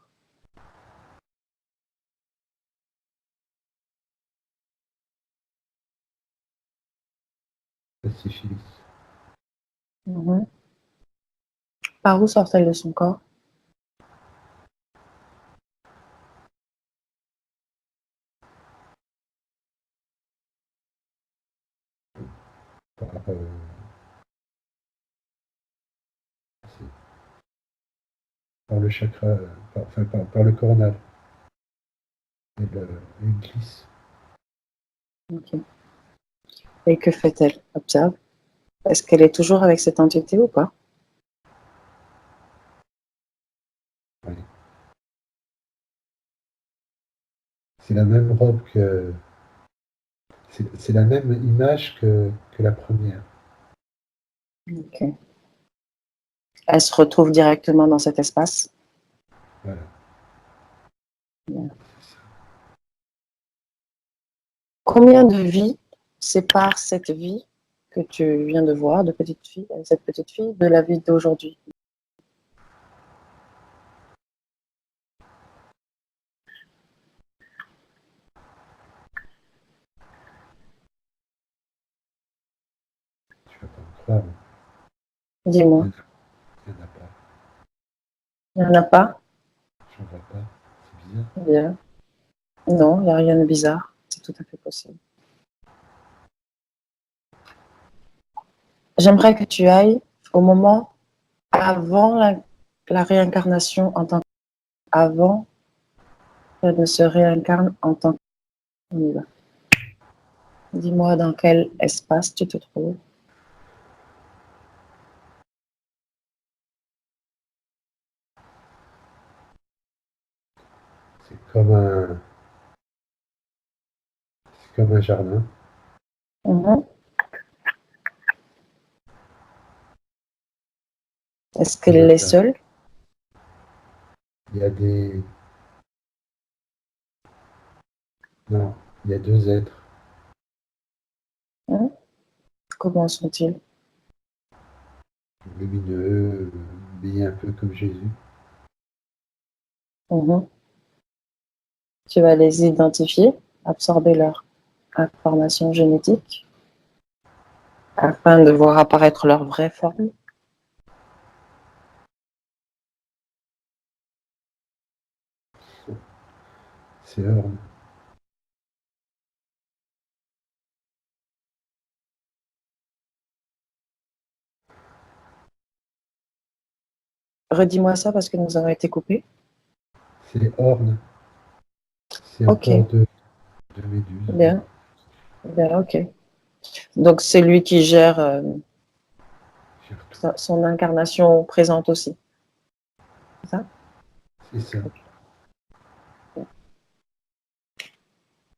La syphilis.
Mhm. Par où sort-elle de son corps?
Par, c'est par le chakra, par le coronal. Elle glisse.
Ok. Et que fait-elle? Observe. Est-ce qu'elle est toujours avec cette entité ou pas?
Oui. C'est la même robe que. C'est la même image que la première.
Ok. Elle se retrouve directement dans cet espace?
Voilà.
Bien.
C'est ça.
Combien de vies sépare cette vie que tu viens de voir, de petite fille, cette petite fille, de la vie d'aujourd'hui?
Tu vas pas me croire,
Dis-moi.
il n'y en a pas.
Il n'y en a pas?
J'en vois pas. C'est bizarre.
Bien. Non, il n'y a rien de bizarre. C'est tout à fait possible. J'aimerais que tu ailles au moment avant la réincarnation en tant qu'avant qu'elle ne se réincarne en tant qu'on y va. Dis-moi dans quel espace tu te trouves.
C'est comme un, c'est comme un jardin.
Mhm. Est-ce
Comme un
qu'elle est
jardin.
seule?
Il y a des. Non, il y a deux êtres.
Hein? Comment sont-ils?
Lumineux, habillés un peu comme Jésus.
Mhm. Tu vas les identifier, absorber leur information génétique afin de voir apparaître leur vraie forme.
C'est Orne.
Redis-moi ça parce que nous avons été coupés.
C'est Orne. C'est
Ok,
encore deux méduses.
bien, bien, ok. Donc c'est lui qui gère
Gère tout.
son incarnation présente aussi. C'est ça?
C'est ça.
Ok.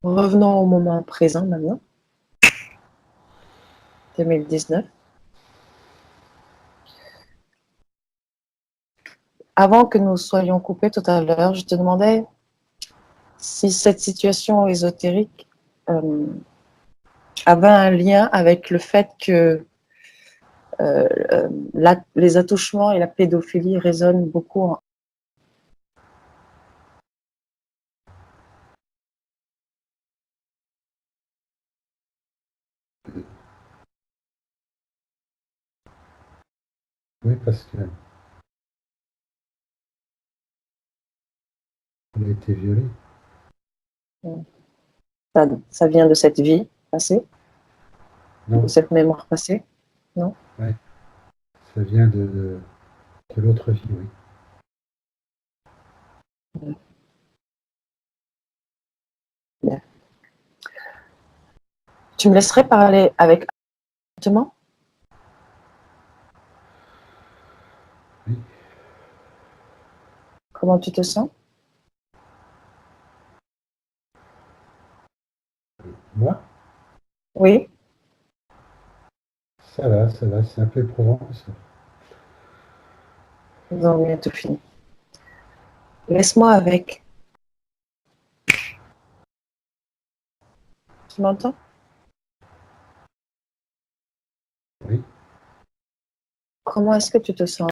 Revenons au moment présent maintenant, 2019. Avant que nous soyons coupés tout à l'heure, je te demandais si cette situation ésotérique euh, avait un lien avec le fait que les attouchements et la pédophilie résonnent beaucoup en...
Oui, parce qu'elle a été violée.
Ça vient de cette vie passée, de
Non,
cette mémoire passée, non?
ouais, ça vient de l'autre vie, oui.
Bien. Tu me laisserais parler avec appartement?
Oui.
Comment tu te sens?
Moi,
Oui,
ça va, c'est un peu éprouvant, ça.
nous avons bientôt fini. Laisse-moi avec. Tu m'entends?
Oui.
Comment est-ce que tu te sens?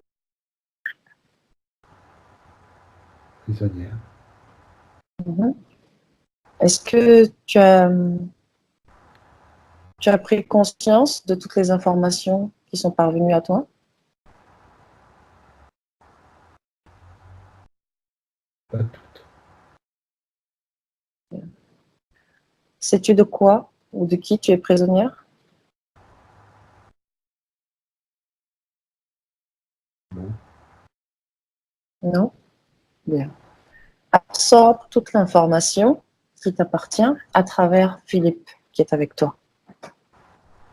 prisonnière.
Mhm. Est-ce que tu as pris conscience de toutes les informations qui sont parvenues à toi?
Pas toutes.
Sais-tu de quoi ou de qui tu es prisonnière?
Non.
Non? Bien. Absorbe toute l'information qui t'appartient à travers Philippe qui est avec toi.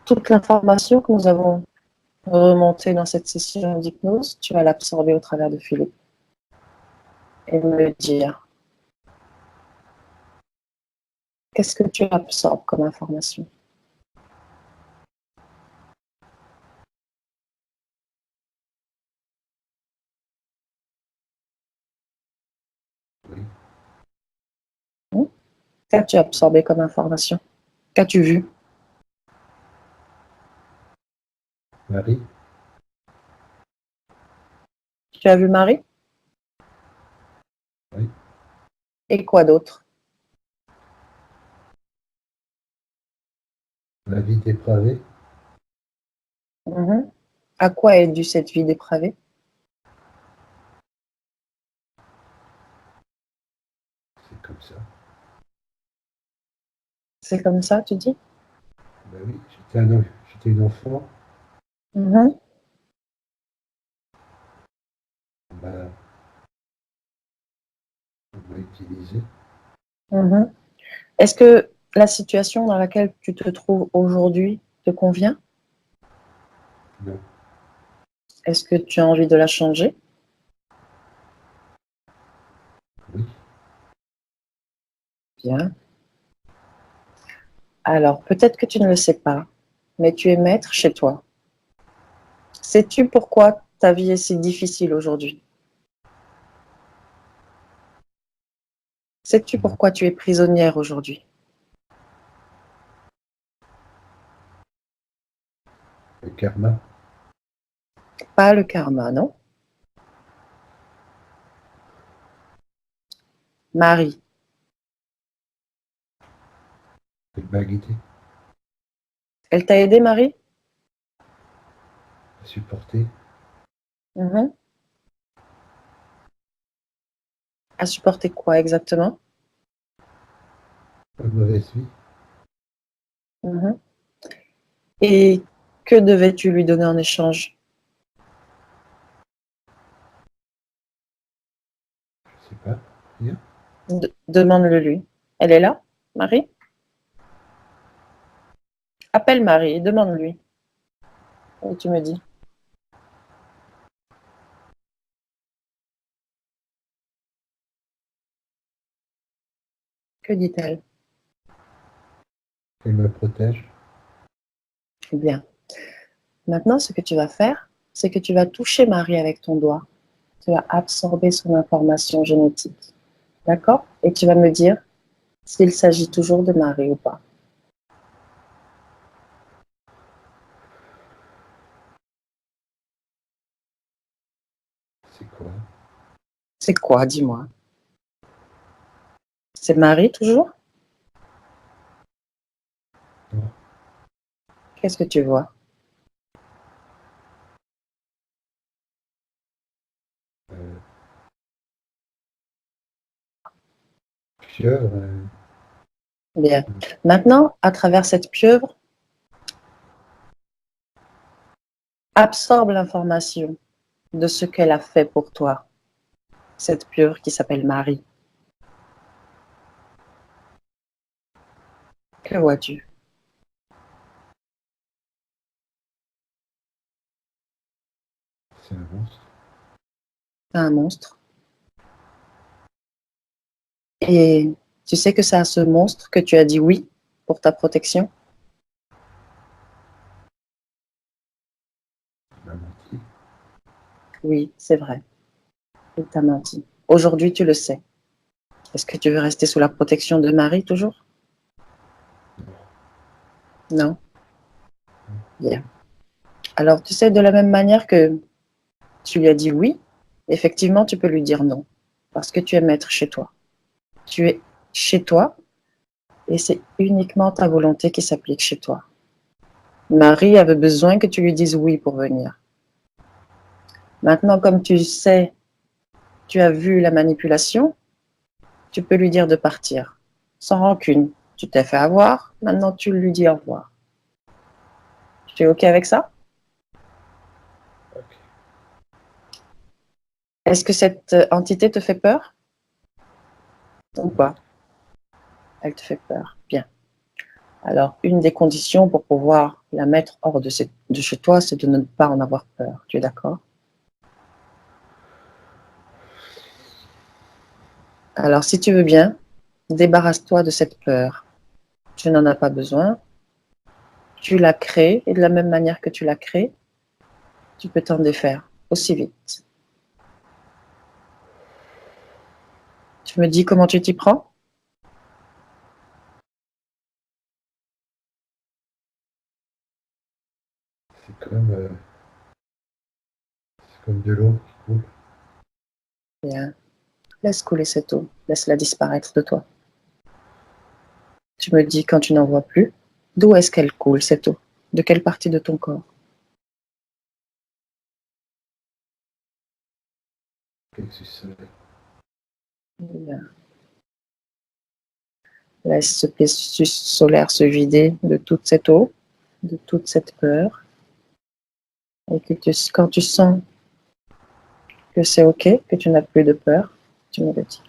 Toute l'information que nous avons remontée dans cette session d'hypnose, tu vas l'absorber au travers de Philippe et me dire qu'est-ce que tu absorbes comme information.
Oui.
Qu'as-tu absorbé comme information? Qu'as-tu vu?
Marie.
Tu as vu Marie?
Oui.
Et quoi d'autre?
La vie dépravée.
Mhm. À quoi est due cette vie dépravée?
C'est comme ça.
C'est comme ça, tu dis?
Ben oui, j'étais une enfant.
Mhm.
Ben, on m'a utilisé.
Mhm. Est-ce que la situation dans laquelle tu te trouves aujourd'hui te convient?
Non.
Est-ce que tu as envie de la changer?
Oui.
Bien. Alors, peut-être que tu ne le sais pas, mais tu es maître chez toi. Sais-tu pourquoi ta vie est si difficile aujourd'hui? Sais-tu
Non.
pourquoi tu es prisonnière aujourd'hui?
Le karma.
Pas le karma, non? Marie,
Elle m'a guidé.
elle t'a aidé, Marie?
À supporter.
Mhm. À supporter quoi exactement?
Pas de mauvaise vie.
Mhm. Et que devais-tu lui donner en échange?
Je sais pas. Rien.
Demande-le lui. Elle est là, Marie? Appelle Marie et demande-lui. Et tu me dis. Que dit-elle?
Elle me protège.
Bien. Maintenant, ce que tu vas faire, c'est que tu vas toucher Marie avec ton doigt. Tu vas absorber son information génétique. D'accord? Et tu vas me dire s'il s'agit toujours de Marie ou pas.
C'est quoi?
C'est quoi, dis-moi? C'est Marie toujours?
Non.
Qu'est-ce que tu vois?
Euh, pieuvre.
Bien. Maintenant, à travers cette pieuvre, absorbe l'information de ce qu'elle a fait pour toi, cette pieuvre qui s'appelle Marie. Que vois-tu?
C'est un monstre.
C'est un monstre. Et tu sais que c'est à ce monstre que tu as dit oui pour ta protection?
Il m'a menti.
Oui, c'est vrai. Il t'a menti. Aujourd'hui, tu le sais. Est-ce que tu veux rester sous la protection de Marie toujours? Non? Bien. Alors, tu sais, de la même manière que tu lui as dit oui, effectivement, tu peux lui dire non. parce que tu es maître chez toi. Tu es chez toi et c'est uniquement ta volonté qui s'applique chez toi. Marie avait besoin que tu lui dises oui pour venir. Maintenant, comme tu sais, tu as vu la manipulation, tu peux lui dire de partir, sans rancune. Tu t'es fait avoir, maintenant tu lui dis au revoir. Tu es OK avec ça?
Ok.
Est-ce que cette entité te fait peur ou pas? Elle te fait peur. Bien. Alors, une des conditions pour pouvoir la mettre hors de chez toi, c'est de ne pas en avoir peur. Tu es d'accord? Alors, si tu veux bien, débarrasse-toi de cette peur. Tu n'en as pas besoin. Tu l'as créée et de la même manière que tu l'as créée, tu peux t'en défaire aussi vite. Tu me dis comment tu t'y prends?
C'est comme de l'eau qui coule.
Bien. Laisse couler cette eau. Laisse-la disparaître de toi. Tu me dis quand tu n'en vois plus, d'où est-ce qu'elle coule cette eau? De quelle partie de ton corps?
Plexus solaire.
Bien. Laisse ce plexus solaire se vider de toute cette eau, de toute cette peur. Et quand tu sens que c'est OK, que tu n'as plus de peur, tu me le dis.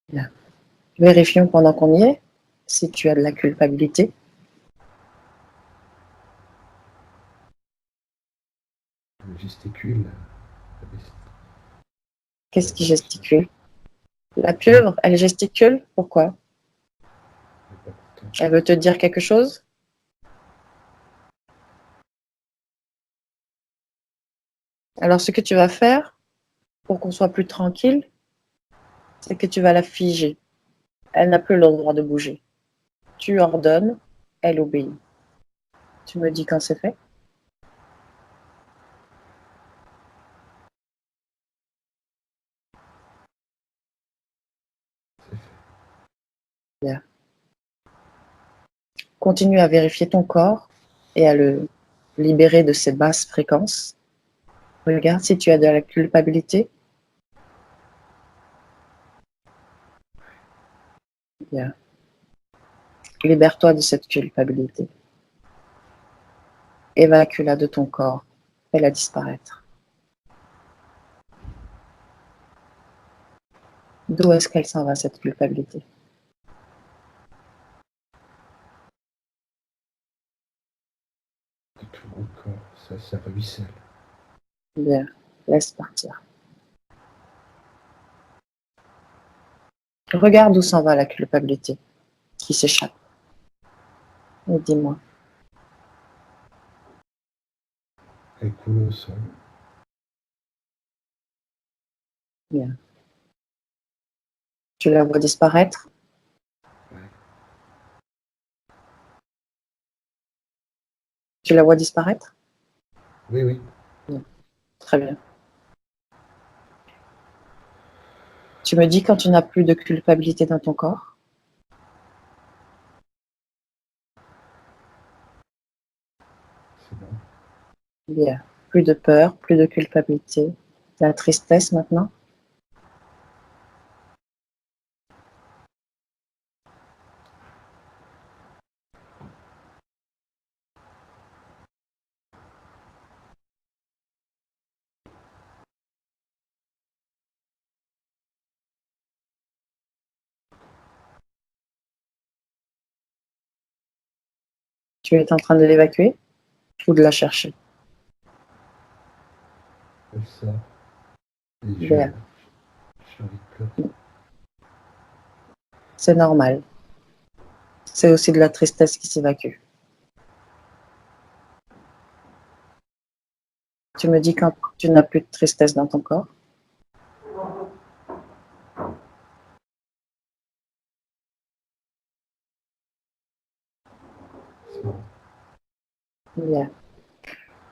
Bien. Vérifions pendant qu'on y est si tu as de la culpabilité.
Je gesticule.
Qu'est-ce qui gesticule? La pieuvre, elle gesticule. Pourquoi? Elle veut te dire quelque chose? Alors, ce que tu vas faire pour qu'on soit plus tranquille, c'est que tu vas la figer. Elle n'a plus le droit de bouger. Tu ordonnes, elle obéit. Tu me dis quand c'est fait? Bien. Continue à vérifier ton corps et à le libérer de ces basses fréquences. Regarde si tu as de la culpabilité. Bien. Libère-toi de cette culpabilité. Évacue-la de ton corps. Fais-la disparaître. D'où est-ce qu'elle s'en va, cette culpabilité?
De tout mon corps, ça ruisselle.
Bien. Laisse partir. Regarde où s'en va la culpabilité qui s'échappe. Et dis-moi.
Elle coule au sol.
Bien. Tu la vois disparaître?
Ouais.
Tu la vois disparaître?
Oui, oui.
Bien. Très bien. Tu me dis quand tu n'as plus de culpabilité dans ton corps?
C'est bon.
Bien. Plus de peur, plus de culpabilité. La tristesse maintenant? Tu es en train de l'évacuer ou de la chercher?
Elle sort. Et
Bien.
j'ai envie de pleurer.
C'est normal. C'est aussi de la tristesse qui s'évacue. Tu me dis quand tu n'as plus de tristesse dans ton corps? Bien.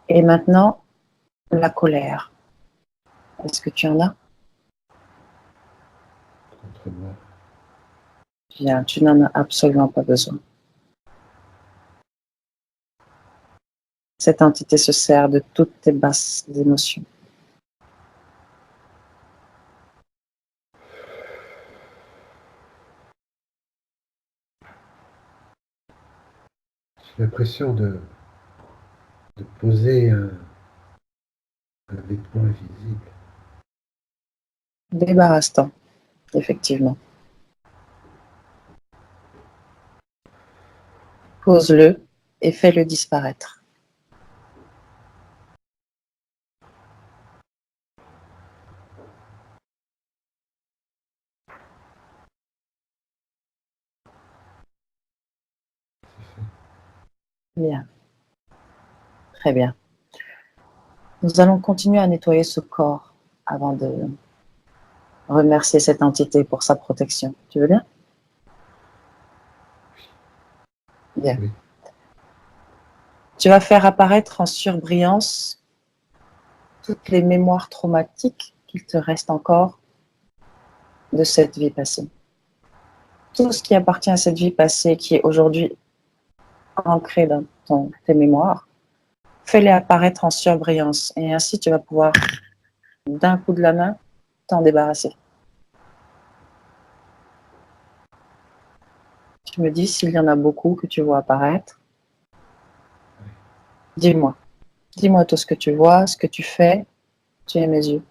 Et maintenant, la colère. Est-ce que tu en as?
contre moi.
Bien, tu n'en as absolument pas besoin. Cette entité se sert de toutes tes basses émotions.
J'ai l'impression de poser un vêtement invisible.
Débarrasse-t'en, effectivement. Pose-le et fais-le disparaître. Bien, très bien. Nous allons continuer à nettoyer ce corps avant de remercier cette entité pour sa protection. Tu veux bien? Bien.
Oui.
Tu vas faire apparaître en surbrillance toutes les mémoires traumatiques qu'il te reste encore de cette vie passée. Tout ce qui appartient à cette vie passée, qui est aujourd'hui ancré dans tes mémoires, fais-les apparaître en surbrillance. Et ainsi, tu vas pouvoir, d'un coup de la main, t'en débarrasser. Tu me dis s'il y en a beaucoup que tu vois apparaître. Dis-moi. Dis-moi tout ce que tu vois, ce que tu fais. Tu es mes yeux.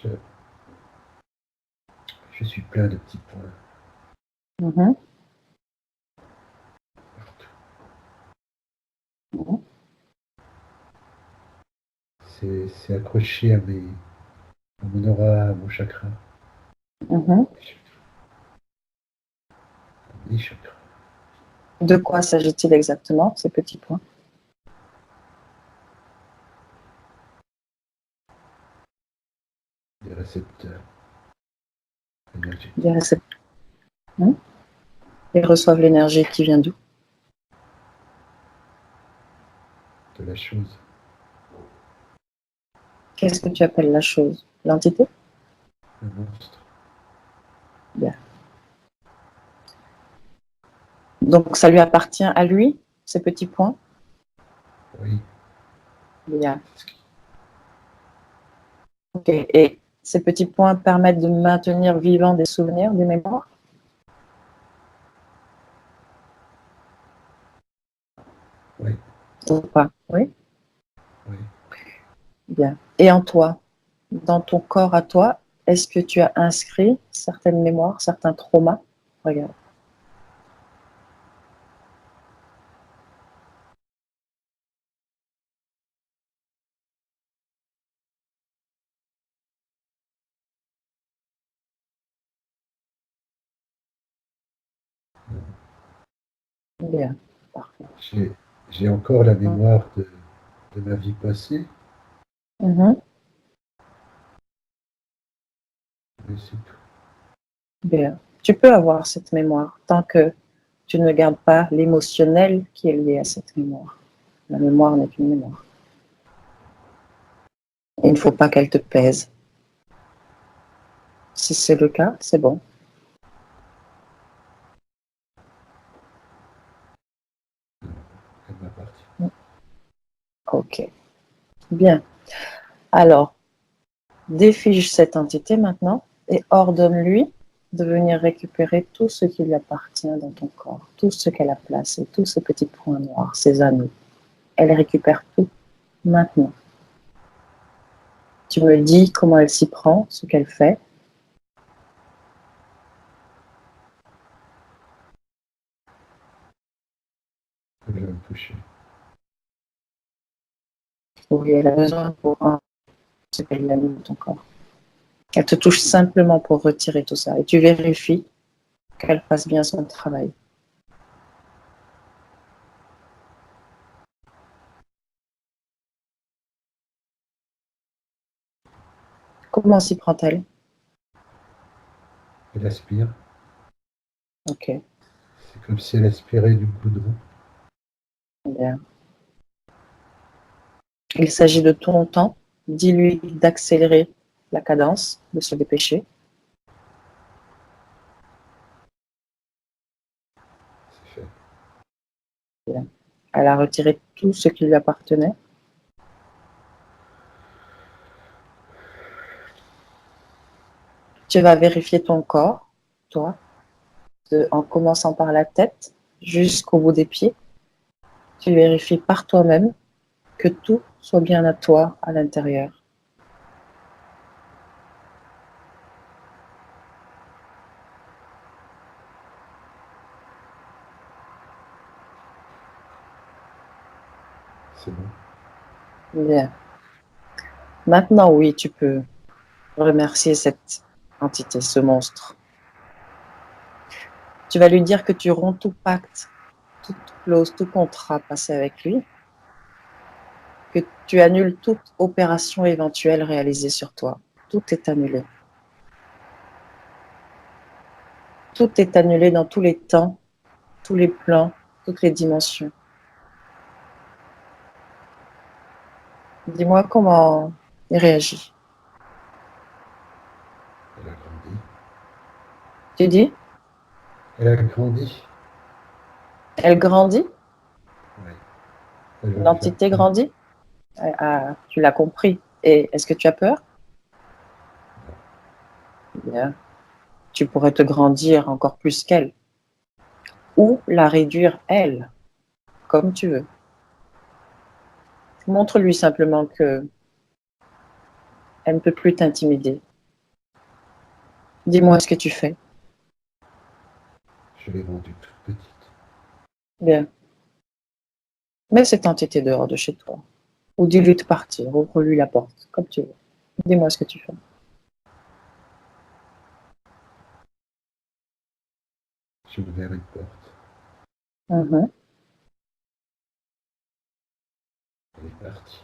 Je, je suis plein de petits points
Mhm.
partout.
Mhm.
C'est accroché à mon aura, à mon chakra.
Mhm.
Les chakras.
De quoi s'agit-il exactement, ces petits points?
Des récepteurs énergétiques.
Des récepteurs. Mhm. Ils reçoivent l'énergie qui vient d'où?
De la chose.
Qu'est-ce que tu appelles la chose? L'entité?
Le monstre.
Bien. Donc, ça lui appartient à lui, ces petits points?
Oui.
Bien.
C'est ce qui-
Ok. Et ces petits points permettent de maintenir vivants des souvenirs, des mémoires?
Oui.
Ou pas? Oui?
Oui.
Bien. Et en toi, dans ton corps à toi, est-ce que tu as inscrit certaines mémoires, certains traumas? Regarde. Bien. Parfait.
J'ai encore la mémoire de ma vie passée,
Mhm.
mais c'est tout.
Bien. Tu peux avoir cette mémoire tant que tu ne gardes pas l'émotionnel qui est lié à cette mémoire. La mémoire n'est qu'une mémoire. Il ne faut pas qu'elle te pèse. Si c'est le cas, c'est bon.
Elle m'appartient.
Ok. Bien. Alors, défige cette entité maintenant et ordonne-lui de venir récupérer tout ce qui lui appartient dans ton corps, tout ce qu'elle a placé, tous ces petits points noirs, ces anneaux. Elle récupère tout maintenant. Tu me dis comment elle s'y prend, ce qu'elle fait.
Je vais me toucher.
Oui, elle a besoin pour ce qu'elle a mis dans ton corps. Elle te touche simplement pour retirer tout ça et tu vérifies qu'elle fasse bien son travail. Comment s'y prend-elle?
Elle aspire.
Ok.
C'est C'est comme si elle aspirait du goudron.
Bien. Il s'agit de ton temps. Dis-lui d'accélérer la cadence, de se dépêcher.
C'est fait.
Bien. Elle a retiré tout ce qui lui appartenait. Tu vas vérifier ton corps, toi, en commençant par la tête jusqu'au bout des pieds. Tu vérifies par toi-même que tout soit bien à toi à l'intérieur.
C'est bon.
Bien. Maintenant, oui, tu peux remercier cette entité, ce monstre. Tu vas lui dire que tu romps tout pacte, toute clause, tout contrat passé avec lui, que tu annules toute opération éventuelle réalisée sur toi. Tout est annulé. Tout est annulé dans tous les temps, tous les plans, toutes les dimensions. Dis-moi comment il réagit.
Elle a grandi.
Tu dis,
Elle a grandi.
elle grandit,
Oui. Elle va bien.
l'entité grandit. Ah, tu l'as compris. Et est-ce que tu as peur? Bien. Tu pourrais te grandir encore plus qu'elle, ou la réduire elle, comme tu veux. Montre-lui simplement que elle ne peut plus t'intimider. Dis-moi ce que tu fais.
Je l'ai rendue toute petite.
Bien. Mets cette entité dehors de chez toi. Ou dis-lui de partir. Ouvre-lui la porte, comme tu veux. Dis-moi ce que tu fais.
J'ai ouvert une porte.
Mhm.
Elle est partie.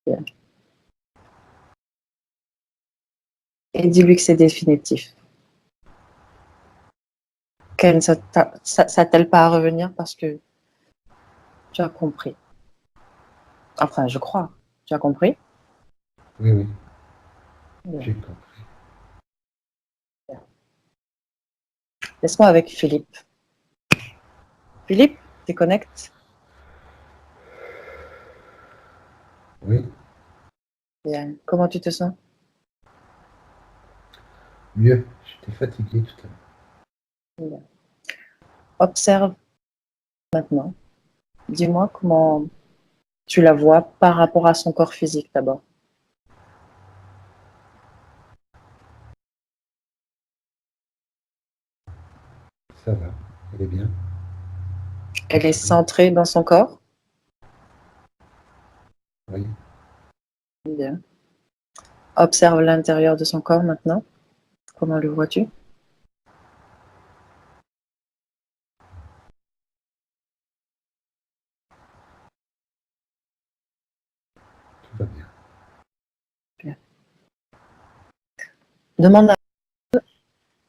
Bien. Et dis-lui que c'est définitif. Qu'elle ne s'attelle pas à revenir parce que tu as compris. Enfin, je crois. Tu as compris?
Oui, oui,
Bien.
j'ai compris.
Laisse-moi avec Philippe. Philippe, déconnecte.
Oui,
Bien. Comment tu te sens?
mieux. J'étais fatigué tout à l'heure.
Bien. Observe maintenant. Dis-moi comment tu la vois par rapport à son corps physique d'abord.
Ça va. Elle est bien. Elle
Elle est
sourit.
centrée dans son corps?
Oui,
Bien. Observe l'intérieur de son corps maintenant. Comment le vois-tu?
tout va bien.
Bien. Demande à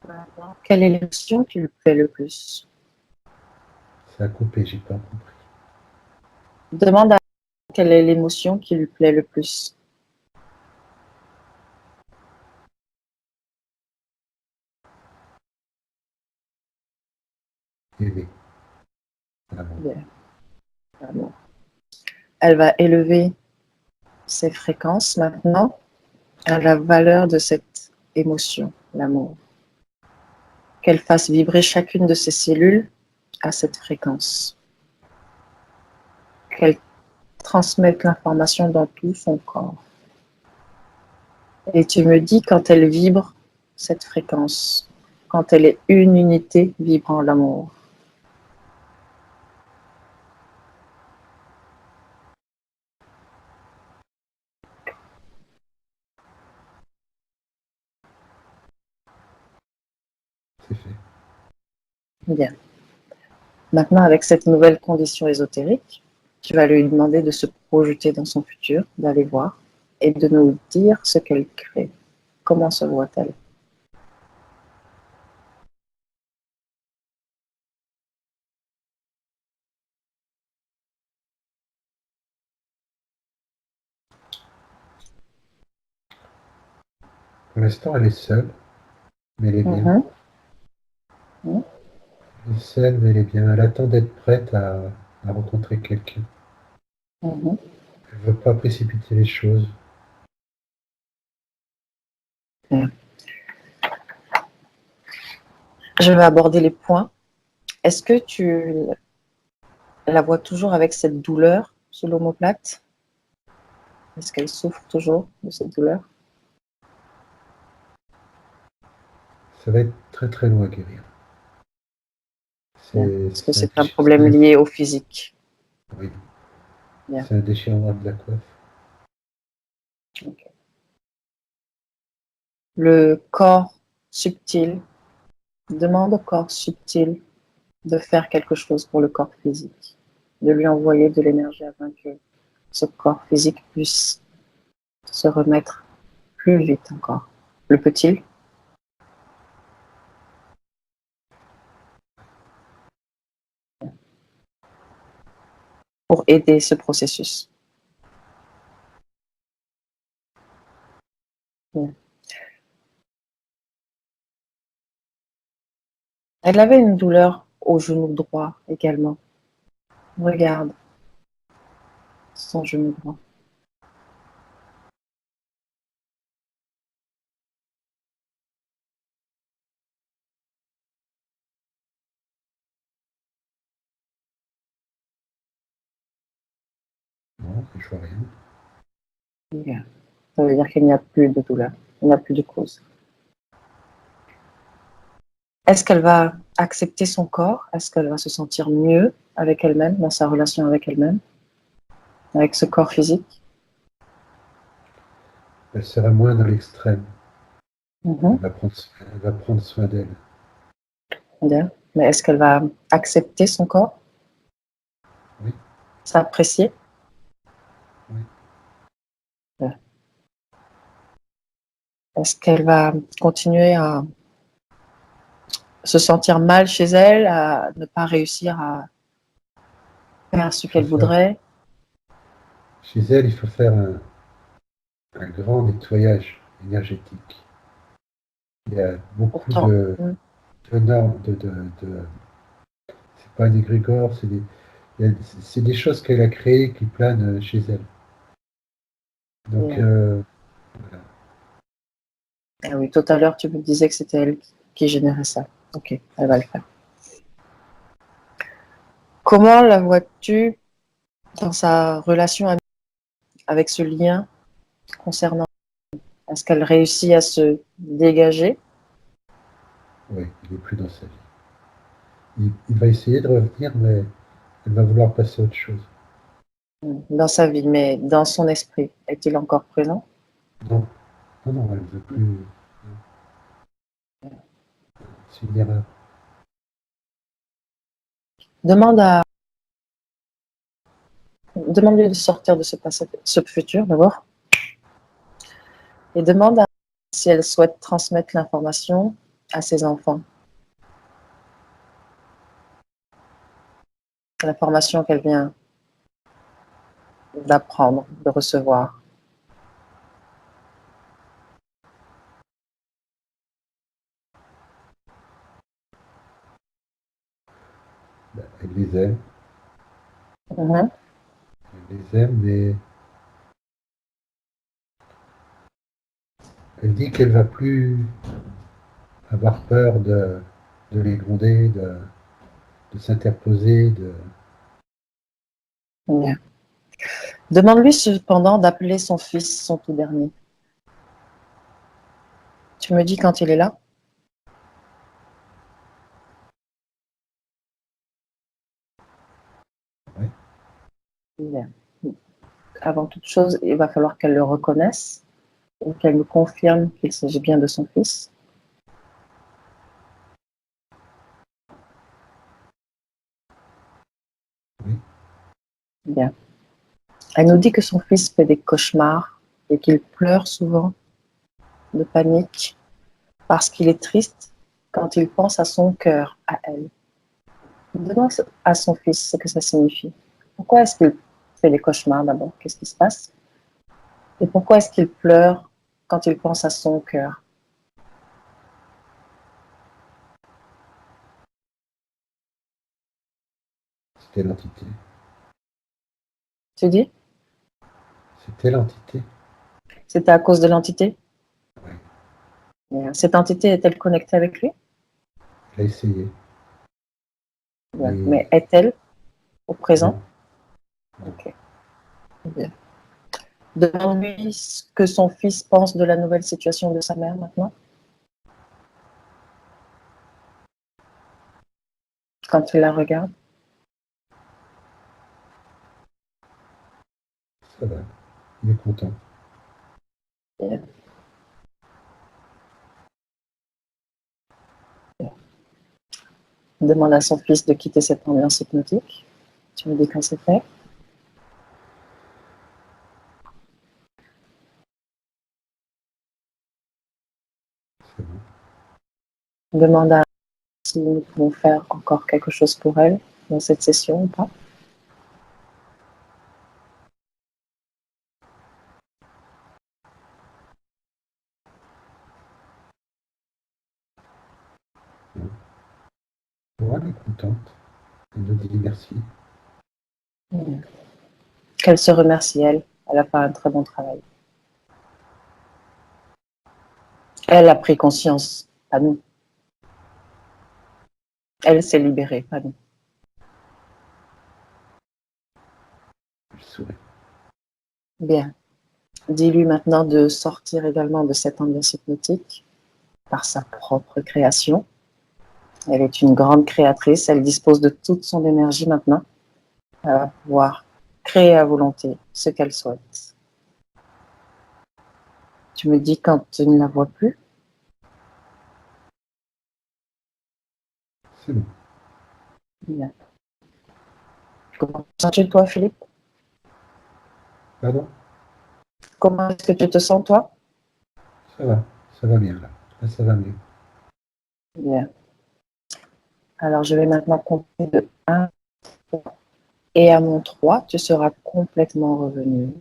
maintenant quelle est l'émotion qui lui plaît le plus.
Ça a coupé, j'ai pas compris.
Demande à quelle est l'émotion qui lui plaît le plus.
Aimer. L'amour.
Bien. Alors, elle va élever ses fréquences maintenant à la valeur de cette émotion, l'amour. Qu'elle fasse vibrer chacune de ses cellules à cette fréquence. Qu'elle transmette l'information dans tout son corps. Et tu me dis quand elle vibre cette fréquence, quand elle est une unité vibrant l'amour.
C'est fait.
Bien. Maintenant, avec cette nouvelle condition ésotérique, tu vas lui demander de se projeter dans son futur, d'aller voir et de nous dire ce qu'elle crée. Comment se voit-elle?
Pour l'instant, elle est seule, mais elle est bien.
Mhm. Mhm.
Elle est seule, mais elle est bien. Elle attend d'être prête à rencontrer quelqu'un.
Mhm.
Elle ne veut pas précipiter les choses.
Bien. Je vais aborder les points. Est-ce que tu la vois toujours avec cette douleur sous l'omoplate? Est-ce qu'elle souffre toujours de cette douleur?
Ça va être très très long à guérir.
Bien.
C'est
Est-ce que
c'est un,
c'est un problème lié au physique?
oui,
Bien.
c'est un déchirement de la coiffe.
Ok. Le corps subtil, demande au corps subtil de faire quelque chose pour le corps physique, de lui envoyer de l'énergie afin que ce corps physique puisse se remettre plus vite encore. Le peut-il? Pour aider ce processus. Bien. Elle avait une douleur au genou droit également. Regarde son genou droit.
Non, je vois rien.
Bien. Ça veut dire qu'il n'y a plus de douleur, il n'y a plus de cause. Est-ce qu'elle va accepter son corps? Est-ce qu'elle va se sentir mieux avec elle-même, dans sa relation avec elle-même, avec ce corps physique?
Elle sera moins dans l'extrême.
Mhm.
Elle va prendre soin d'elle.
Bien. Mais est-ce qu'elle va accepter son corps,
Oui,
s'apprécier?
oui.
Bien. Est-ce qu'elle va continuer à se sentir mal chez elle, à ne pas réussir à faire ce
Il faut
qu'elle
faire,
voudrait?
chez elle, il faut faire un grand nettoyage énergétique. Il y a beaucoup
Pourtant,
de normes, c'est pas des grégores, c'est des choses qu'elle a créées qui planent chez elle. Donc,
bien.
voilà.
Ah oui, tout à l'heure, tu me disais que c'était elle qui générait ça. Ok, elle va le faire. Comment la vois-tu dans sa relation avec ce lien concernant? Est-ce qu'elle réussit à se dégager
Oui, il n'est plus dans sa vie. Il va essayer de revenir, mais elle va vouloir passer à autre chose.
dans sa vie, mais dans son esprit? Est-il encore présent?
Non, non, non, elle ne veut plus. C'est une erreur.
Demande à, demande-lui de sortir de ce passé, ce futur d'abord, et demande à si elle souhaite transmettre l'information à ses enfants, l'information qu'elle vient d'apprendre, de recevoir.
Ben, elle les aime,
Mhm.
mais elle dit qu'elle va plus avoir peur de les gronder, de s'interposer.
Bien. Demande-lui cependant d'appeler son fils, son tout dernier. Tu me dis quand il est là?
Ouais.
Bien. Avant toute chose, il va falloir qu'elle le reconnaisse et qu'elle me confirme qu'il s'agit bien de son fils.
Oui.
Bien. Elle nous dit que son fils fait des cauchemars et qu'il pleure souvent de panique parce qu'il est triste quand il pense à son cœur, à elle. Demande à son fils ce que ça signifie. Pourquoi est-ce qu'il fait des cauchemars d'abord? Qu'est-ce qui se passe? Et pourquoi est-ce qu'il pleure quand il pense à son cœur?
C'était l'entité.
Tu dis?
C'était l'entité.
C'était à cause de l'entité?
Oui.
Cette entité est-elle connectée avec lui?
Elle a essayé.
Mais est-elle au présent?
Non.
Ok. Bien. Demande-lui ce que son fils pense de la nouvelle situation de sa mère maintenant, quand il la regarde.
Ça va. Il est content.
Bien. Demande à son fils de quitter cette ambiance hypnotique. Tu me dis quand c'est fait.
C'est bon.
Demande à si nous pouvons faire encore quelque chose pour elle dans cette session ou pas.
Bon, elle est contente. Elle nous dit merci.
Bien. Qu'elle se remercie, elle. Elle a fait un très bon travail. Elle a pris conscience, pas nous. Elle s'est libérée, pas nous.
Elle sourit.
Bien. Dis-lui maintenant de sortir également de cette ambiance hypnotique par sa propre création. Elle est une grande créatrice. Elle dispose de toute son énergie maintenant. Elle va pouvoir créer à volonté ce qu'elle souhaite. Tu me dis quand tu ne la vois plus?
C'est bon.
Bien. Comment te sens-tu, toi, Philippe?
Pardon?
Comment est-ce que tu te sens, toi?
Ça va. Ça va bien là. Là, ça va mieux.
Bien. Alors, je vais maintenant compter de 1 et à mon 3, tu seras complètement revenu.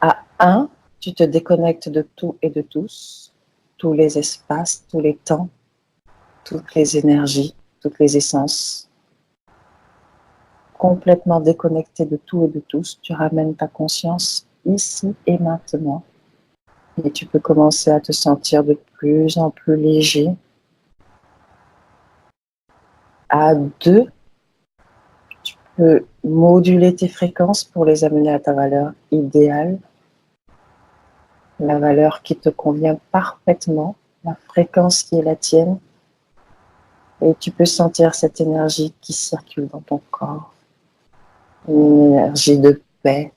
À 1, tu te déconnectes de tout et de tous, tous les espaces, tous les temps, toutes les énergies, toutes les essences. Complètement déconnecté de tout et de tous, tu ramènes ta conscience ici et maintenant. Et tu peux commencer à te sentir de plus en plus léger. À 2, tu peux moduler tes fréquences pour les amener à ta valeur idéale, la valeur qui te convient parfaitement, la fréquence qui est la tienne. Et tu peux sentir cette énergie qui circule dans ton corps, une énergie de paix.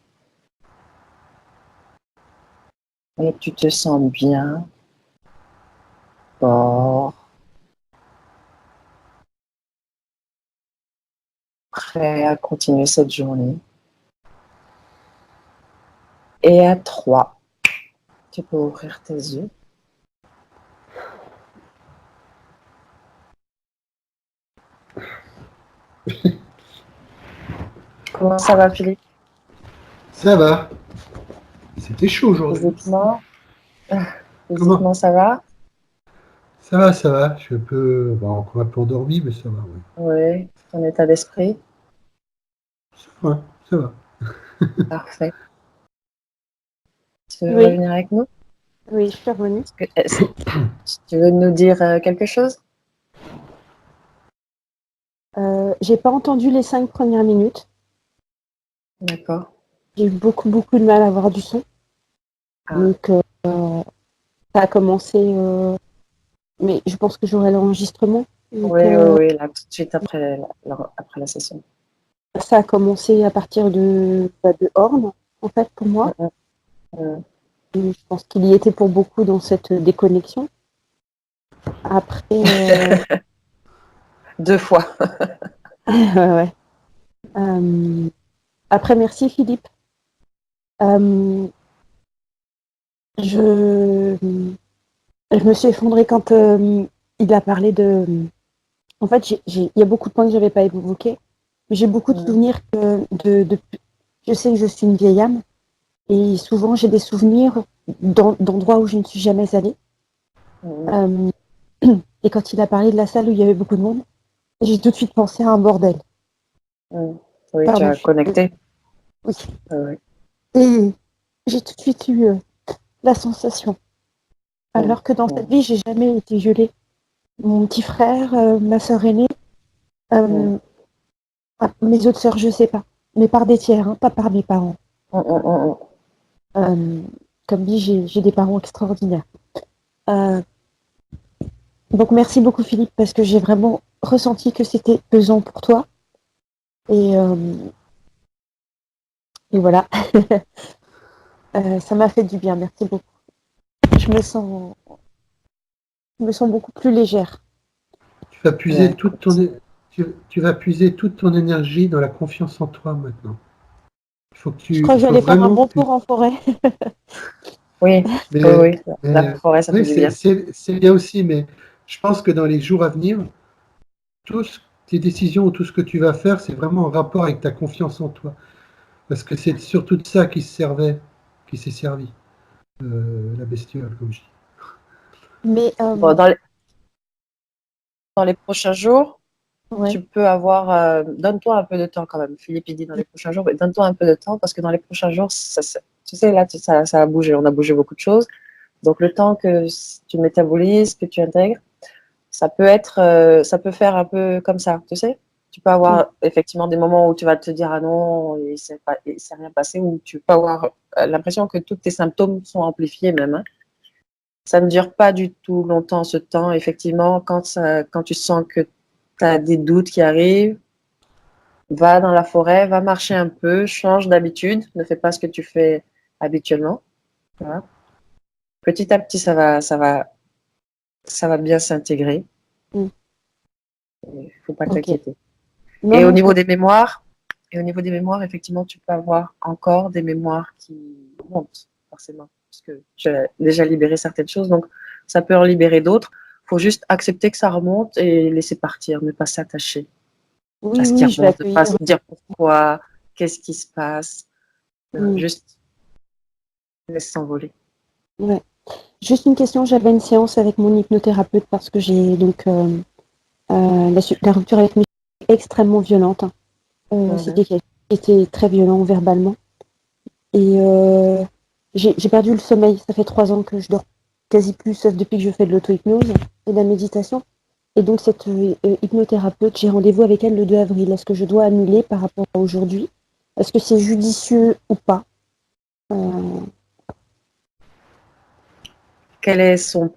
Et tu te sens bien, fort, prêt à continuer cette journée. Et à 3, tu peux ouvrir tes yeux. Comment ça va, Philippe?
Ça va. C'était chaud aujourd'hui.
Physiquement,
Comment?
ça va?
Ça va, ça va. Je suis un peu, bon, encore un peu endormi, mais ça va, oui.
Oui, ton état d'esprit?
Ça va, ça va.
Parfait. Tu veux
Oui,
revenir avec nous?
oui, je suis revenue.
Tu veux nous dire quelque chose?
J'ai pas entendu les 5 premières minutes.
D'accord.
J'ai eu beaucoup, beaucoup de mal à avoir du son.
Ah.
Donc, ça a commencé, mais je pense que j'aurai l'enregistrement. Donc,
Oui, là, tout de suite après la session.
ça a commencé à partir de Horn, en fait, pour moi. Et je pense qu'il y était pour beaucoup dans cette déconnexion. Après,
2 fois.
ouais. Après, merci Philippe. Je, je me suis effondrée quand il a parlé de. En fait, il y a beaucoup de points que je n'avais pas évoqués, mais j'ai beaucoup de souvenirs je sais que je suis une vieille âme Et souvent, j'ai des souvenirs d'endroits où je ne suis jamais allée.
Mhm.
Et quand il a parlé de la salle où il y avait beaucoup de monde, j'ai tout de suite pensé à un bordel.
Mhm. Oui, tu
Pardon,
as connecté.
oui.
Oui.
Et j'ai tout de suite eu la sensation.
Mhm.
Alors que dans cette
Mhm.
vie, j'ai jamais été violée. Mon petit frère, ma sœur aînée,
Mhm.
euh, mes autres sœurs, je sais pas. Mais par des tiers, hein, pas par mes parents.
Mhm. Mhm.
Euh, Comme dit, j'ai des parents extraordinaires. Euh, donc merci beaucoup Philippe, parce que j'ai vraiment ressenti que c'était pesant pour toi. Et, euh, et voilà, ça m'a fait du bien, merci beaucoup. Je me sens, je me sens beaucoup plus légère.
Tu vas puiser
Ouais,
toute ton, tu vas puiser toute ton énergie dans la confiance en toi maintenant.
Je crois que
Il faut
j'allais faire un
vraiment
bon
que tu.
tour en forêt.
oui, oui,
Mais,
oui. La
mais
forêt, ça fait
oui,
du bien.
c'est bien aussi, mais je pense que dans les jours à venir, tes décisions ou tout ce que tu vas faire, c'est vraiment en rapport avec ta confiance en toi. Parce que c'est surtout de ça qui s'est servi, la bestiole, comme je dis.
Mais
Bon, dans les prochains jours,
ouais,
tu peux avoir. Donne-toi un peu de temps quand même. Philippe, il dit dans les prochains jours, mais donne-toi un peu de temps parce que dans les prochains jours, tu sais, là, ça a bougé. On a bougé beaucoup de choses. Donc, le temps que tu métabolises, que tu intègres, ça peut faire un peu comme ça, tu sais. Tu peux
mm,
avoir effectivement des moments où tu vas te dire ah non, il s'est rien passé, ou tu peux avoir l'impression que tous tes symptômes sont amplifiés même, hein. Ça ne dure pas du tout longtemps ce temps. Effectivement, quand tu sens que tu as des doutes qui arrivent, va dans la forêt, va marcher un peu, change d'habitude, ne fais pas ce que tu fais habituellement. Voilà. Petit à petit, ça va bien s'intégrer.
mm,
Il ne faut pas
ok.
t'inquiéter.
Non,
Et au
non,
niveau des mémoires, effectivement, tu peux avoir encore des mémoires qui montent, forcément, parce que tu as déjà libéré certaines choses, donc ça peut en libérer d'autres. Il faut juste accepter que ça remonte et laisser partir, ne pas s'attacher à
oui,
ce qui
oui, je vais
remonte, ne pas se
accueillir.
dire pourquoi, qu'est-ce qui se passe.
Mm,
Juste laisse s'envoler.
ouais. Juste une question, j'avais une séance avec mon hypnothérapeute parce que j'ai donc la rupture avec mes est extrêmement violente. Hein.
Mhm.
C'était quelqu'un qui était très violent verbalement. Et j'ai perdu le sommeil. Ça fait 3 ans que je dors quasi plus, sauf depuis que je fais de l'auto-hypnose et de la méditation. Et donc cette hypnothérapeute, j'ai rendez-vous avec elle le 2 avril. Est-ce que je dois annuler par rapport à aujourd'hui? Est-ce que c'est judicieux ou pas? Euh,
Quel est son.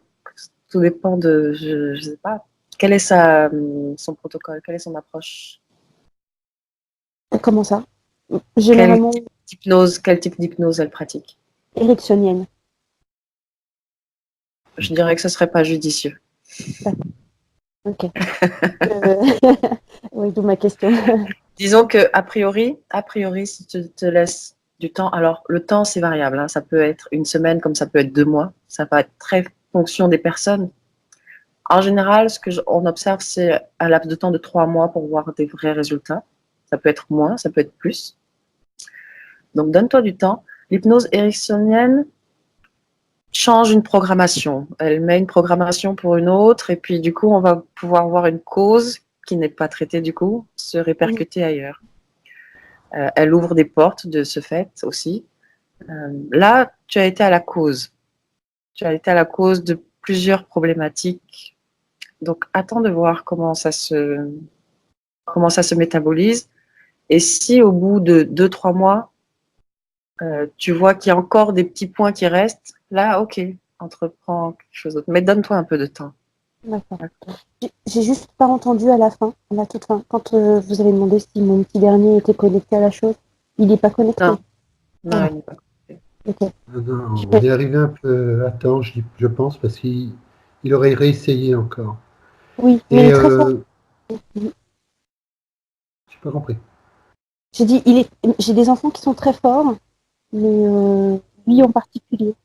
Tout dépend de. Je ne sais pas. Quel est son protocole? Quelle est son approche?
Comment ça?
Quel
Généralement
type d'hypnose, quel type d'hypnose elle pratique?
érectionienne.
Je dirais que ce serait pas judicieux.
D'accord. Ok. Oui, d'où ma question.
Disons que a priori, si tu te laisses du temps, alors le temps c'est variable, hein, ça peut être une semaine comme ça peut être 2 mois, ça va être très fonction des personnes. En général, on observe, c'est un laps de temps de 3 mois pour voir des vrais résultats. Ça peut être moins, ça peut être plus. Donc donne-toi du temps. L'hypnose ericksonienne change une programmation. Elle met une programmation pour une autre, et puis du coup, on va pouvoir voir une cause qui n'est pas traitée du coup se répercuter ailleurs. Elle ouvre des portes de ce fait aussi. Là, tu as été à la cause. Tu as été à la cause de plusieurs problématiques. Donc, attends de voir comment ça se métabolise. Et si au bout de 2, 3 mois, tu vois qu'il y a encore des petits points qui restent, là, ok, entreprends quelque chose d'autre. Mais donne-toi un peu de temps.
D'accord. J'ai juste pas entendu à la fin, à la toute fin, quand vous avez demandé si mon petit dernier était connecté à la chose. Il n'est pas connecté.
Non, non,
Ah,
il n'est pas.
ok.
Non, non,
Je
on
peux-
est arrivé un peu à temps, je pense, parce qu'il aurait réessayé encore.
Oui, mais il
Et
est très fort.
j'ai pas compris.
J'ai dit, j'ai des enfants qui sont très forts, mais lui en particulier.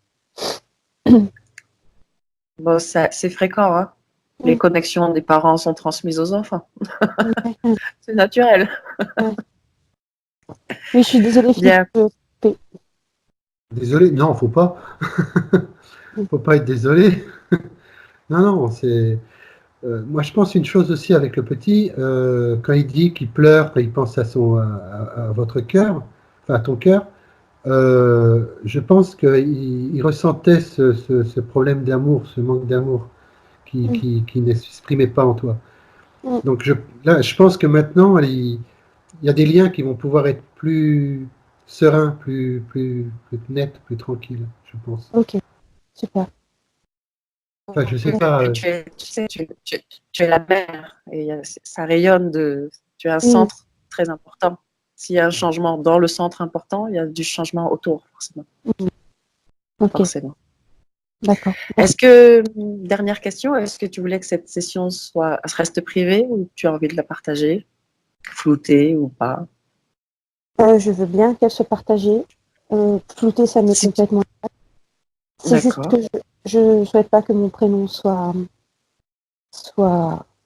Bon, c'est fréquent, hein. Les
Mm.
connexions des parents sont transmises aux enfants.
Ouais,
C'est naturel.
ouais. Oui, je suis désolée, Philippe.
Bien.
Désolé, non, faut pas. Faut pas être désolé. Non, non, c'est. Moi, je pense une chose aussi avec le petit, quand il dit qu'il pleure, quand il pense à votre cœur, enfin à ton cœur, je pense qu'il ressentait ce problème d'amour, ce manque d'amour
Mm.
qui ne s'exprimait pas en toi.
Mm.
Donc là, je pense que maintenant, il y a des liens qui vont pouvoir être plus sereins, plus nets, plus tranquilles, je pense.
Ok, super.
Enfin, je sais
Oui,
pas.
tu sais, tu es la mère et ça rayonne tu es un
Mm.
centre très important. S'il y a un changement dans le centre important, il y a du changement autour, forcément.
Mm. Ok,
Forcément.
d'accord.
Est-ce que, dernière question, est-ce que tu voulais que cette session reste privée ou tu as envie de la partager, floutée ou pas?
Je veux bien qu'elle soit partagée. Flouter, ça m'est
Si tu-
complètement. C'est juste que
D'accord.
je ne souhaite pas que mon prénom soit.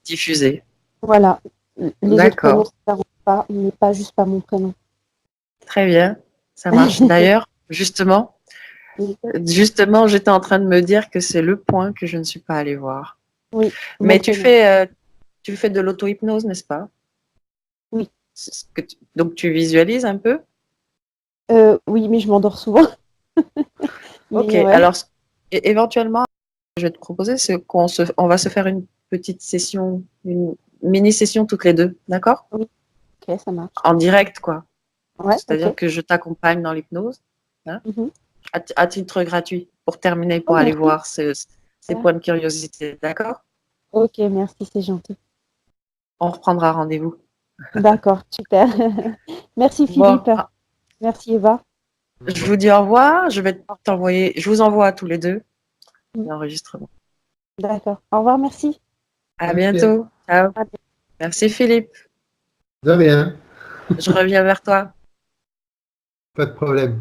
Diffusée.
Voilà. Les autres prénoms,
D'accord.
ça ne s'arrange pas, mais pas juste pas mon prénom.
Très bien. Ça marche. D'ailleurs,
Oui,
j'étais en train de me dire que c'est le point que je ne suis pas allée voir.
oui, mon
Mais
prénom.
tu fais de l'auto-hypnose, n'est-ce pas?
Oui.
Donc tu visualises un peu?
Oui, mais je m'endors souvent.
Ok.
Mais ouais.
Alors, éventuellement, je vais te proposer, c'est on va se faire une petite session, une mini-session toutes les deux, d'accord?
Oui, ok, ça marche.
En direct, quoi.
Ouais,
C'est-à-dire
ok.
que je t'accompagne dans l'hypnose, hein,
Mhm.
à titre gratuit, pour terminer,
Oh,
pour aller
merci.
voir ces
Super.
points de curiosité, d'accord?
Ok, merci, c'est gentil.
On reprendra rendez-vous.
D'accord, super. Merci
Bon,
Philippe. Merci Eva.
je vous dis au revoir. Je vous envoie à tous les deux
Mm.
l'enregistrement.
D'accord. Au revoir, merci.
À
Ok,
bientôt. Ciao.
À
Merci Philippe.
de rien,
Je reviens vers toi.
pas de problème.